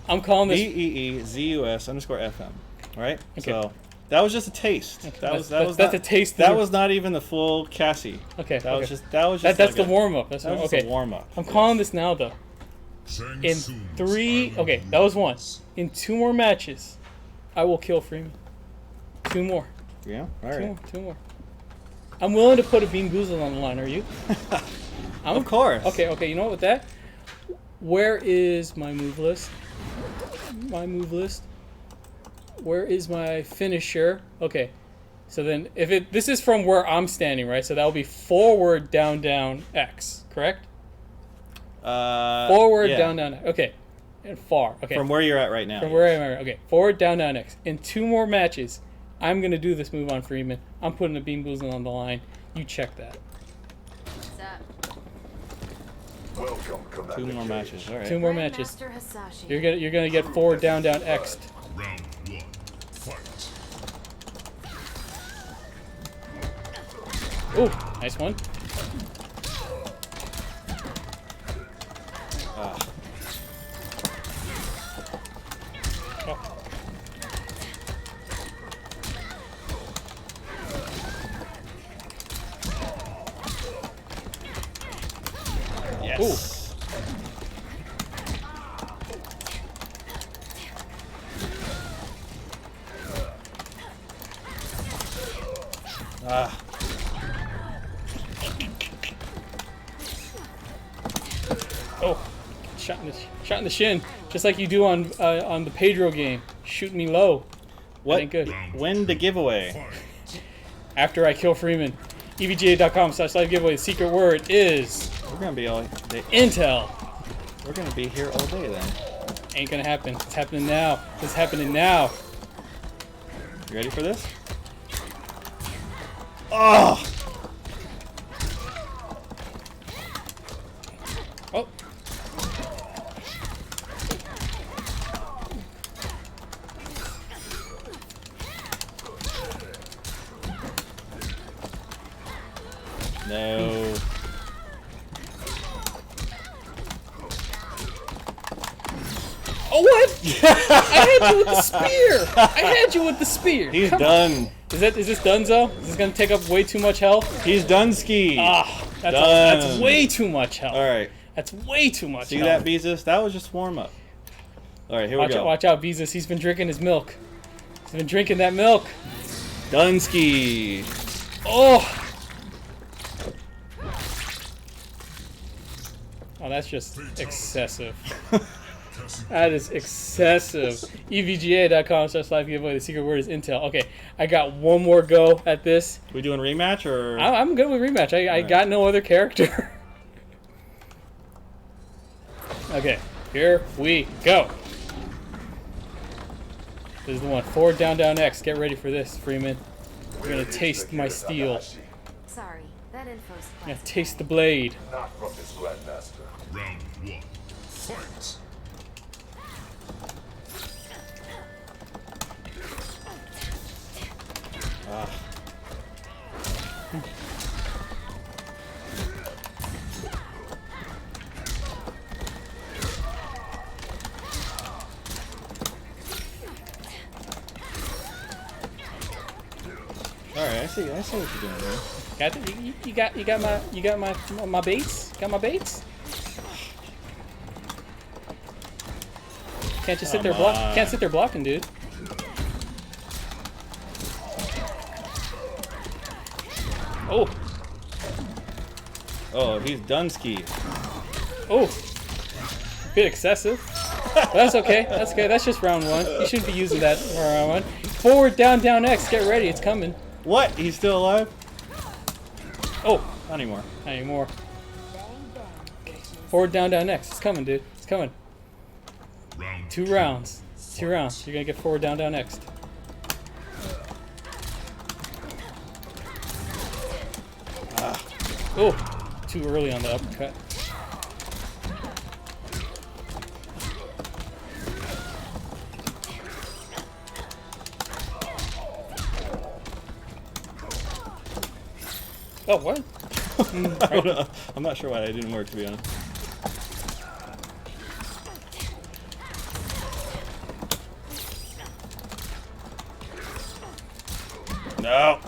I'm calling this. BEEZUS_FM. Right? Okay. So that was just a taste. That's That was a not, taste. That was not even the full Cassie. Okay. That was okay. just That's like the warm up. That's That was okay. just a warm up. I'm calling this now though. Shang In Tsung's 3. Island Okay, that was one. Rules. In 2 more matches, I will kill Freeman. 2 more. Yeah. All Two right. more. 2 more. I'm willing to put a Bean Boozled on the line. Are you? Of course. Okay. Okay. You know what? With that, where is my move list? My move list. Where is my finisher? Okay. So then, this is from where I'm standing, right? So that will be forward, down, down, X. Correct? Forward, yeah. down, down. Okay. And far. Okay. From where you're at right now. From where am I? Okay. Forward, down, down, X. In 2 more matches, I'm gonna do this move on Freeman. I'm putting a Bean Boozled on the line. You check that. Welcome, Commander 2 more Cage. matches. All right. 2 more matches. Grandmaster Hasashi. You're gonna get forward, down, down, X'd. Round 1. Fight. Ooh, nice one. Ah. Oh. Yes. Ah. Oh, shot in the shin, just like you do on the Pedro game. Shoot me low. What? Ain't good. Win the giveaway. After I kill Freeman. EVGA.com/live giveaway. The secret word is We're gonna be all day. Intel. We're gonna be here all day then. Ain't gonna happen. It's happening now. It's happening now. You ready for this? Oh! Oh. No. Oh, what? I had you with the spear. I had you with the spear. He's Come on. done. Is this Dunzo? Is this gonna take up way too much health? He's done ski. Ah, that's Done. way too much health. All right. That's way too much See health. that, Beezus? That was just warm up. All right, here we Watch go. out, watch out, Beezus. He's been drinking his milk. He's been drinking that milk. Dunsky. Oh. Oh, that's just excessive. That is excessive. EVGA.com/live giveaway. The secret word is Intel. Okay, I got one more go at this. We doing rematch or? I'm good with rematch. I got no other character. Okay, here we go. This is the one. Forward, down, down, X. Get ready for this, Freeman. You're gonna taste my steel. Sorry, that info's You're gonna taste the blade. Not from this Grandmaster. Round one. Fight. All right, I see what you're doing here. You got my baits? Got my baits? Can't just sit there Come Can't sit there blocking, dude. Oh, Oh, he's Dunsky. oh, bit excessive. But that's okay. That's okay. That's just round one. You shouldn't be using that for round one. Forward, down, down, X. Get ready. It's coming. What? He's still alive? Oh, Not anymore. not anymore. Forward, down, down, X. It's coming, dude. It's coming. Round Two rounds. Two rounds. You're gonna get forward, down, down, next. Oh, too early on the uppercut. Oh, what? I don't know. I'm not sure why that didn't work, to be honest. No.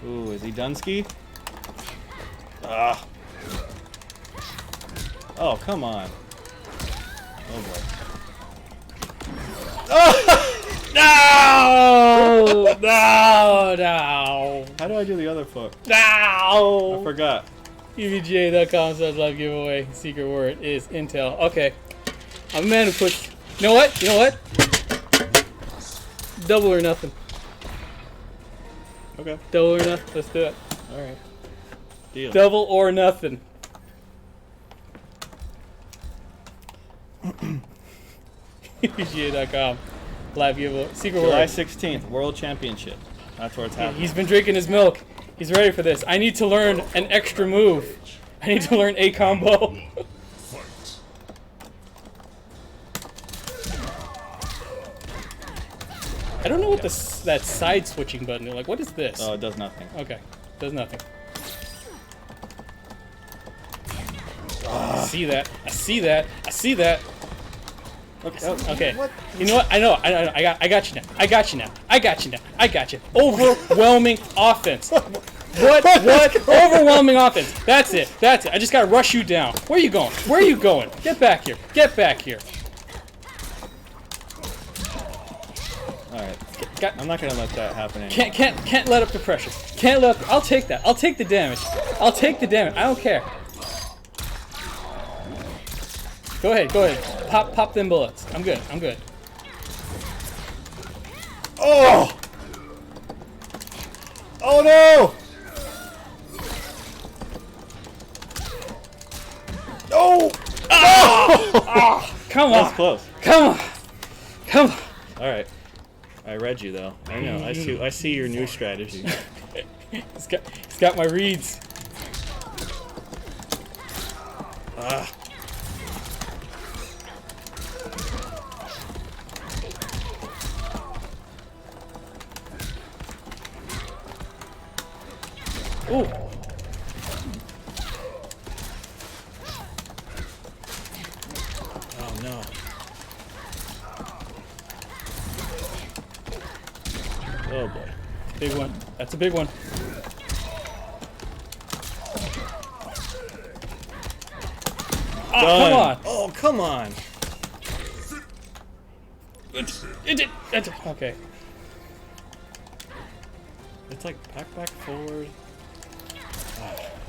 Ooh, is he Dunsky? Ah. Oh, come on. Oh boy. No! No! No! How do I do the other foot? I No! forgot. EVGA.com/live giveaway. Secret word is Intel. Okay. I'm a man who puts. You know what? You know what? Double or nothing. Okay. Double or nothing. Let's do it. All right. Deal. Double or nothing. EVGA.com. Live giveaway. Secret July word. 16th, World Championship. That's where it's happening. He's been drinking his milk. He's ready for this. I need to learn an extra move. I need to learn a combo. fight. I don't know what that side switching button is. Like, what is this? Oh, it does nothing. Okay, does nothing. I see that. I see that. I see that. Okay. Oh, Okay. What? You know what? I know. I got you now. I got you now. I got you now. I got you. Overwhelming offense. What? Overwhelming offense. That's it. That's it. I just gotta rush you down. Where are you going? Where are you going? Get back here. Get back here. All right. I'm not gonna let that happen anymore. Can't let up the pressure. Can't let up. I'll take that. I'll take the damage. I'll take the damage. I don't care. Go ahead. Go ahead. Pop them bullets. I'm good. I'm good. Oh! Oh no! No! Come That was on. close. Come on. Come on. All right. I read you though. I know. I see your new strategy. He's got my reads. Ah. Ooh. Oh no. Oh boy. Big one. That's a big one. Oh, Done. come on. Oh, come on. Okay. It's like back, forward.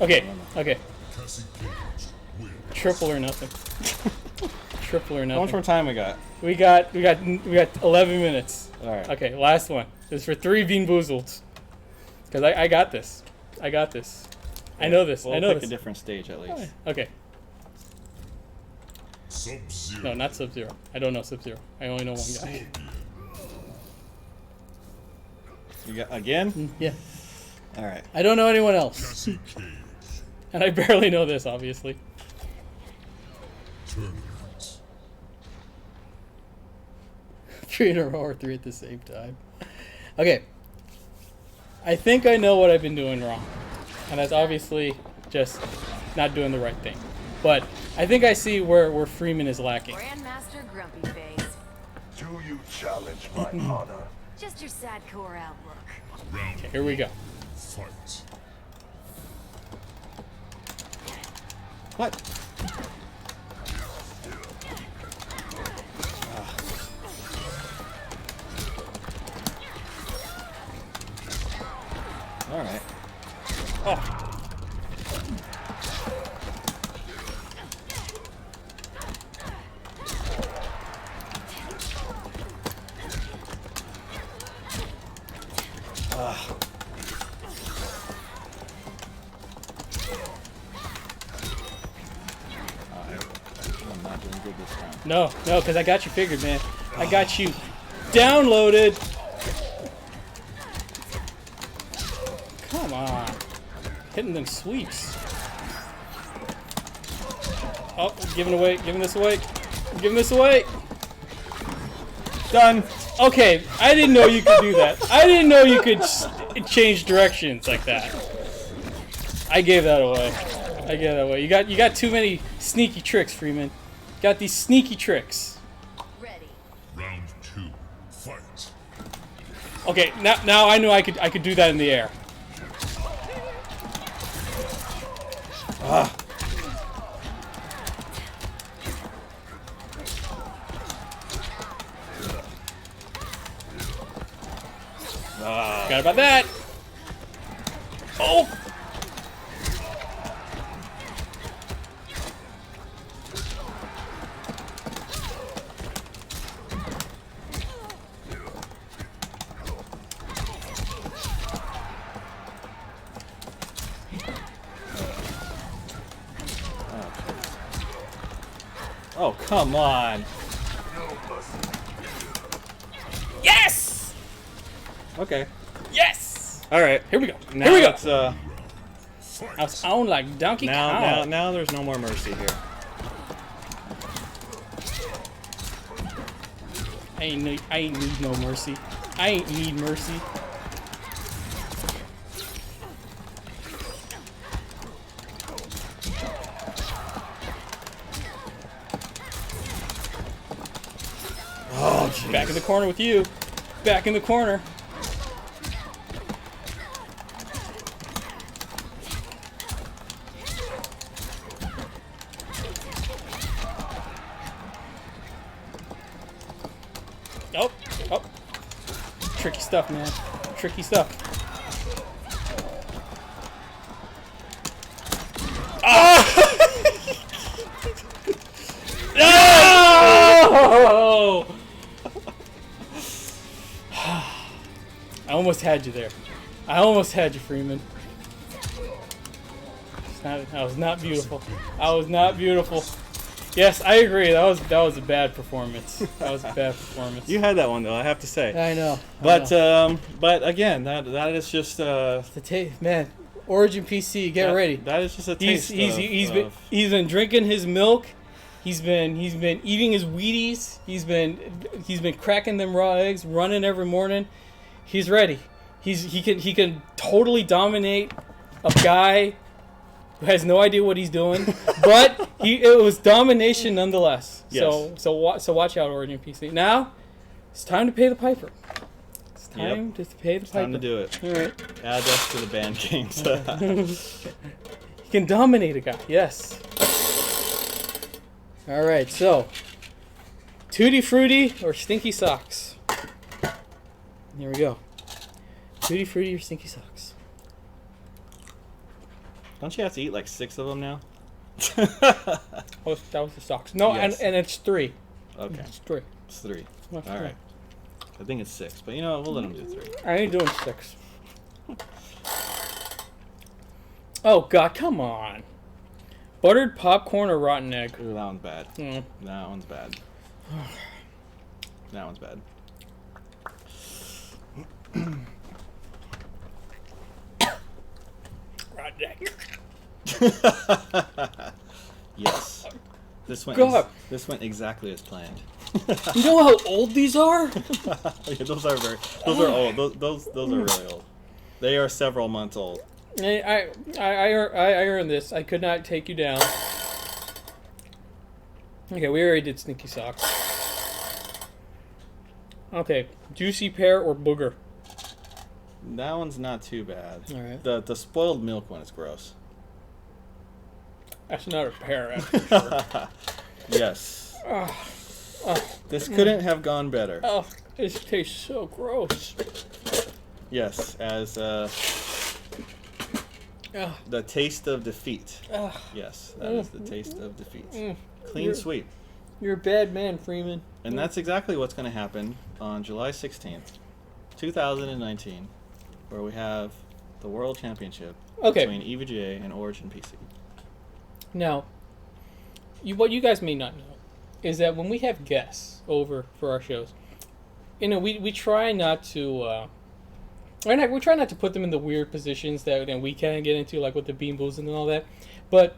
Okay. Okay. Cassie Cage wins. Triple or nothing. Triple or How much nothing. more time we got? We got 11 minutes. All right. Okay, last one. This is for 3 Bean Boozled. Because I got this. I got this. I know this. We'll I know pick this. a different stage at least. Okay. Sub-Zero. No, not Sub-Zero. I don't know Sub-Zero. I only know one guy. Scorpion. You got again? Yeah. All right. I don't know anyone else. Cassie Cage. And I barely know this, obviously. Tournament. 3 in a row or 3 at the same time. Okay. I think I know what I've been doing wrong. And that's obviously just not doing the right thing. But I think I see where Freeman is lacking. Grandmaster Grumpy Face. Do you challenge my honor? Just your sad core outlook. Round Here we go. fight. What? All right. Oh. I'm not doing good this time. No, because I got you figured, man. I got you downloaded. Come on. Hitting them sweeps. Oh, giving this away. Giving this away. Done. Okay, I didn't know you could do that. I didn't know you could change directions like that. I gave that away. I gave that away. You got too many sneaky tricks, Freeman. Got these sneaky tricks. Ready. Round 2. Fight. Okay, now I knew I could do that in the air. Forgot about that. Oh. Oh, come on. Yes! Okay. Yes! All right. Here we go. Now Here we go. It's, I was on like Donkey now Kong. now there's no more mercy here. I ain't need no mercy. I ain't need mercy. corner with you. Back in the corner. Oh, oh. Tricky stuff, man. Tricky stuff. Oh! I almost had you there. I almost had you, Freeman. I was not beautiful. I was not beautiful. Yes, I agree. That was a bad performance. That was a bad performance. You had that one though, I have to say. I know. But again, that is just The taste, man. Origin PC, get ready. That is just a taste. He's been drinking his milk. He's been eating his Wheaties. He's been cracking them raw eggs, running every morning. He's ready. He can totally dominate a guy who has no idea what he's doing, but it was domination nonetheless. Yes. So watch out, Origin PC. Now it's time to pay the piper. It's time to pay the piper. Time to do it. All right. Add us to the band games. He can dominate a guy. Yes. All right. So, Tutti Frutti or Stinky Socks? Here we go. Tutti Frutti or Stinky Socks? Don't you have to eat like 6 of them now? Oh, that was the socks. No, Yes. and it's 3. Okay, It's 3. it's 3. What's All three? right. I think it's 6, but you know what? We'll let them do 3. I ain't doing 6. Oh God, come on! Buttered popcorn or rotten egg? Ooh, that one's bad. Mm. That one's bad. That one's bad. Rotten egg. Yes. This went. God. This went exactly as planned. You know how old these are? Yeah, those are old. Those are really old. They are several months old. I earned this. I could not take you down. Okay, we already did Stinky Socks. Okay, Juicy Pear or Booger? That one's not too bad. All right. The spoiled milk one is gross. That's not a pear, that's for sure. Yes. This couldn't have gone better. Oh, this tastes so gross. Yes, as Ugh. the taste of defeat. Ugh. Yes, that is the taste of defeat. Clean You're- sweep. You're a bad man, Freeman. And that's exactly what's going to happen on July 16th, 2019, where we have the World Championship Okay. between EVGA and Origin PC. Now, what you guys may not know is that when we have guests over for our shows, you know, we try not to we try not to put them in the weird positions that we can get into, like with the bean boozling and all that. But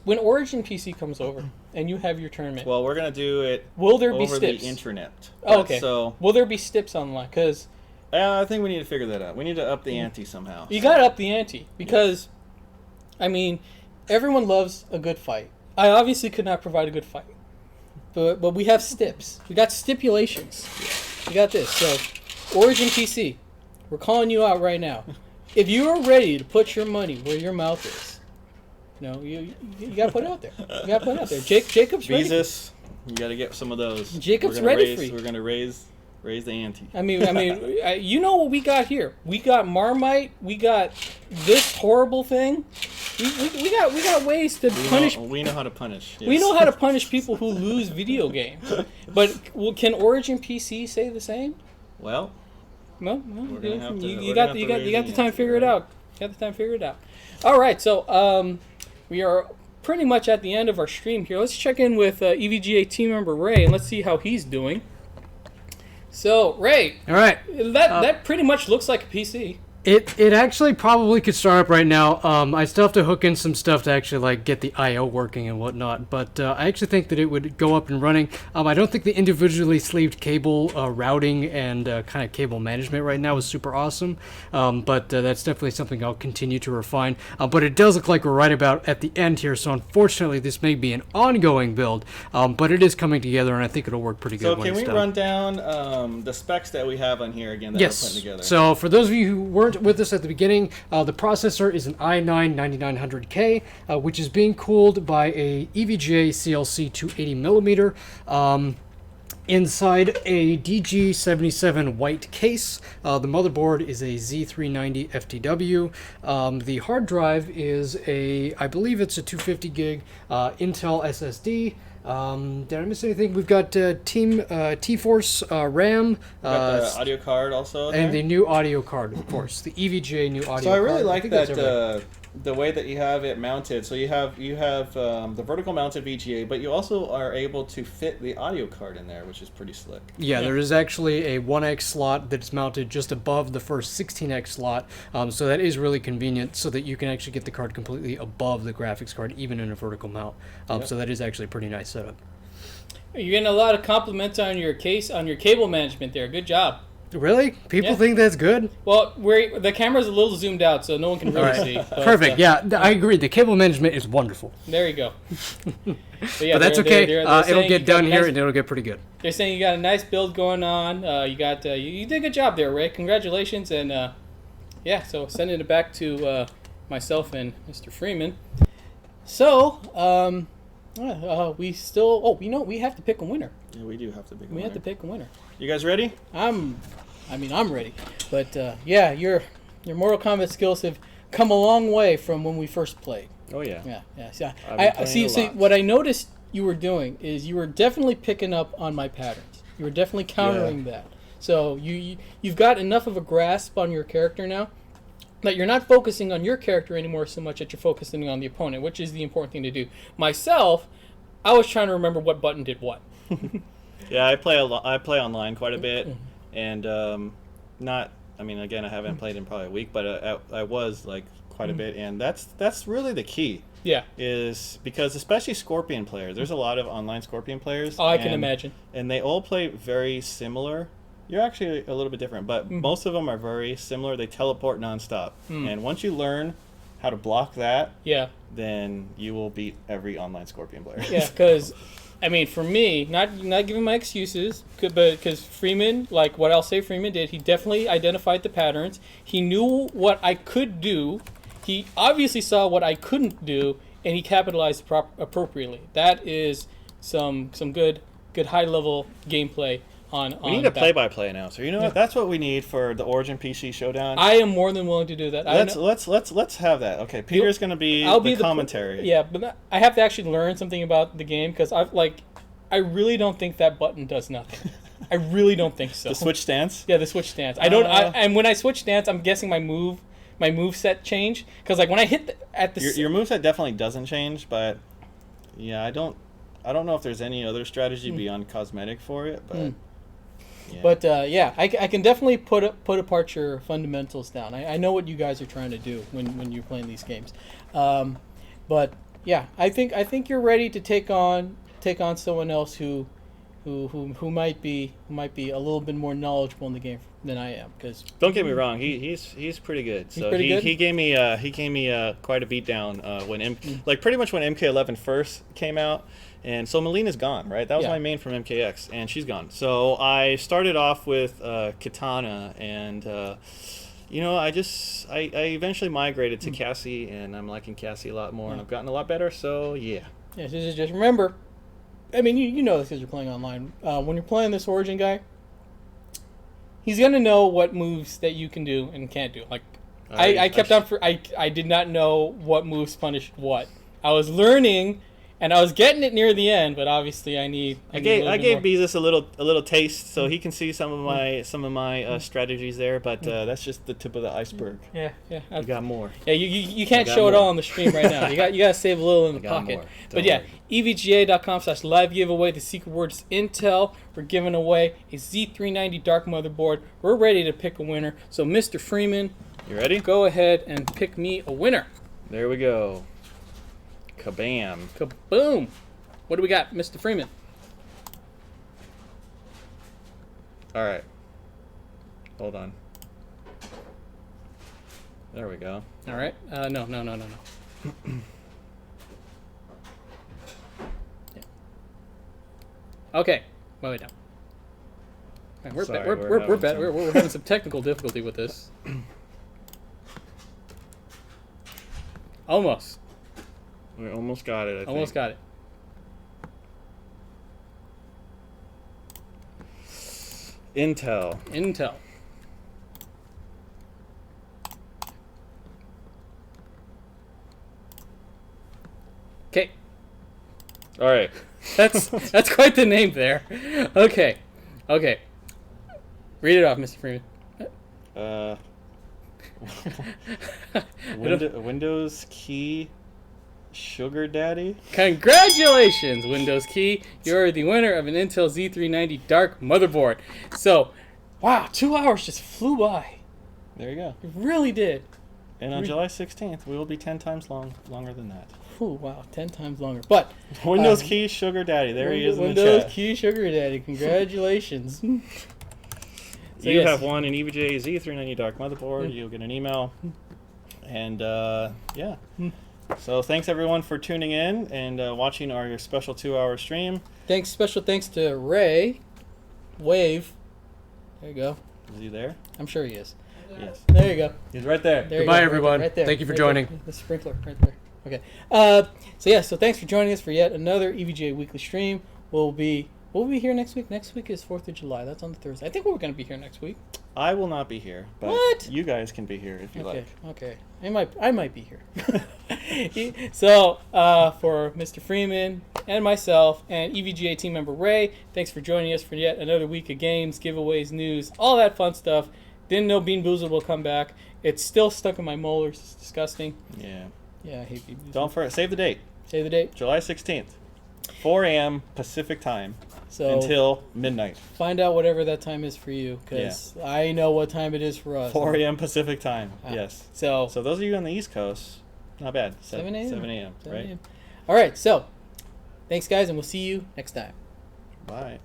when Origin PC comes over and you have your tournament, Well, we're going to do it will there be over the stips? internet. Oh, okay. So Will there be stips online? Because I think we need to figure that out. We need to up the ante somehow. you got to up the ante. Because, I mean, everyone loves a good fight. I obviously could not provide a good fight. But we have stips. We got stipulations. We got this. So, Origin PC, we're calling you out right now. If you are ready to put your money where your mouth is, you got to put it out there. You got to put it out there. Jacob's ready. Beezus, you got to get some of those. Jacob's We're gonna ready raise, for you. We're going to raise the ante. I mean, you know what we got here? We got Marmite. We got this horrible thing. We got ways to punish. We know how to punish. Yes. We know how to punish people who lose video games. But can Origin PC say the same? Well, No, gonna have to- you we're got gonna the have to raise the time to ante, figure it right? out. You got the time to figure it out. All right, so we are pretty much at the end of our stream here. Let's check in with EVGA team member Ray and let's see how he's doing. So Ray, All right. that pretty much looks like a PC. It actually probably could start up right now. I still have to hook in some stuff to actually like get the I/O working and whatnot. But I actually think that it would go up and running. I don't think the individually sleeved cable routing and kind of cable management right now is super awesome. But that's definitely something I'll continue to refine. But it does look like we're right about at the end here. So unfortunately, this may be an ongoing build. But it is coming together, and I think it'll work pretty good. So when can it's we done. run down the specs that we have on here again that we're putting together? So for those of you who weren't with us at the beginning, the processor is an i9-9900K, which is being cooled by a EVGA CLC 280mm. Inside a DG77 white case. The motherboard is a Z390 FTW. The hard drive is I believe it's a 250 gig Intel SSD. Did I miss anything? We've got T-Force RAM. Got the audio card also. And the new audio card, of course. The EVGA new audio card. So I really like think that's that everything. the way that you have it mounted. So you have the vertical mounted VGA, but you also are able to fit the audio card in there, which is pretty slick. Yeah, there is actually a 1X slot that's mounted just above the first 16X slot, so that is really convenient so that you can actually get the card completely above the graphics card, even in a vertical mount. So that is actually a pretty nice setup. You're getting a lot of compliments on your cable management there. Good job. Really? People think that's good? Well, the camera's a little zoomed out, so no one can really see. But, Perfect. Yeah, I agree. The cable management is wonderful. There you go. But that's okay. It'll get done here, and it'll get pretty good. They're saying you got a nice build going on. You did a good job there, Ray. Congratulations, and so sending it back to myself and Mr. Freeman. So, we still. We have to pick a winner. Yeah, we do have to pick a We winner. have to pick a winner. You guys ready? I'm ready. But your Mortal Kombat skills have come a long way from when we first played. Oh yeah. Yeah. So I've been I playing see. a lot. What I noticed you were doing is you were definitely picking up on my patterns. You were definitely countering that. So you've got enough of a grasp on your character now that you're not focusing on your character anymore so much that you're focusing on the opponent, which is the important thing to do. Myself, I was trying to remember what button did what. Yeah, I play I play online quite a bit, and not. I mean, again, I haven't played in probably a week, but I was like quite a bit, and that's really the key. Yeah. Is because especially Scorpion players. There's a lot of online Scorpion players. Oh, I can imagine. And they all play very similar. You're actually a little bit different, but most of them are very similar. They teleport nonstop, and once you learn how to block that, then you will beat every online Scorpion player. Yeah, because I mean, for me, not giving my excuses, but because Freeman, like what I'll say Freeman did, he definitely identified the patterns. He knew what I could do. He obviously saw what I couldn't do, and he capitalized appropriately. That is some good high level gameplay on. We need a play-by-play announcer. You know what? That's what we need for the Origin PC Showdown. I am more than willing to do that. Let's have that. Okay, Peter's going to be the commentary. Yeah, but I have to actually learn something about the game because I really don't think that button does nothing. I really don't think so. The switch stance? Yeah, the switch stance. And when I switch stance, I'm guessing my move set change because like when I hit your move set definitely doesn't change, but yeah, I don't know if there's any other strategy beyond cosmetic for it, but. Yeah. But I can definitely put apart your fundamentals down. I know what you guys are trying to do when you're playing these games, but yeah, I think you're ready to take on someone else who might be a little bit more knowledgeable in the game than I am. Because don't get me wrong, he's pretty good. He's pretty good? He gave me quite a beat down when pretty much when MK11 first came out. And so Melina's gone, right? That was my main from MKX, and she's gone. So I started off with Katana, and I eventually migrated to Cassie, and I'm liking Cassie a lot more, and I've gotten a lot better. So yeah. Yeah, just remember. I mean, you know this because you're playing online. When you're playing this Origin guy, he's gonna know what moves that you can do and can't do. Like I did not know what moves punished what. I was learning. And I was getting it near the end, but obviously I gave Beezus a little taste, so he can see some of my strategies there. But that's just the tip of the iceberg. Yeah. You got more. Yeah, you can't show it all on the stream right now. You got to save a little in the pocket. But yeah, EVGA.com/live giveaway. The secret word is Intel. We're giving away a Z390 Dark motherboard. We're ready to pick a winner. So Mr. Freeman, You ready? Go ahead and pick me a winner. There we go. Kabam. Kaboom! What do we got, Mr. Freeman? All right. Hold on. There we go. All right. No. Yeah. Okay. Wait down. All right, Sorry, we're having some technical difficulty with this. Almost. We almost got it, I Almost think. got it. Intel. Intel. Okay. All right. That's quite the name there. Okay. Read it off, Mr. Freeman. Windows key sugar daddy. Congratulations, Windows Key. You're the winner of an Intel Z390 Dark motherboard. So, wow, 2 hours just flew by. There you go. It really did. And on July 16th, we will be 10 times longer than that. Ooh, wow, 10 times longer. But Windows key sugar daddy. There he is in the Windows chat. Key Sugar Daddy. Congratulations. So You yes. have won an EVGA Z390 Dark motherboard. You'll get an email. And yeah. So thanks everyone for tuning in and watching our special 2-hour stream. Special thanks to Ray. Wave. There you go. Is he there? I'm sure he is. Yes. There you go. He's right there. There you Goodbye, go, everyone. Right there. Thank you for Right joining. there. The sprinkler right there. Okay. So thanks for joining us for yet another EVGA weekly stream. We'll be here next week. Next week is 4th of July. That's on the Thursday. I think we're going to be here next week. I will not be here, but What? you guys can be here if you like. Okay. I might be here. So, for Mr. Freeman and myself and EVGA team member Ray, thanks for joining us for yet another week of games, giveaways, news, all that fun stuff. Didn't know Bean Boozled will come back. It's still stuck in my molars. It's disgusting. Yeah. Yeah, I hate Bean Boozled. Don't forget, save the date. Say the date. July 16th. 4 a.m. Pacific time So until midnight. find out whatever that time is for you, because I know what time it is for us. 4 a.m. Pacific time. Yes. So So those of you on the East Coast, not bad. 7 a.m. 7 a.m. 7 Right? a.m. All right. So thanks, guys, and we'll see you next time. Bye.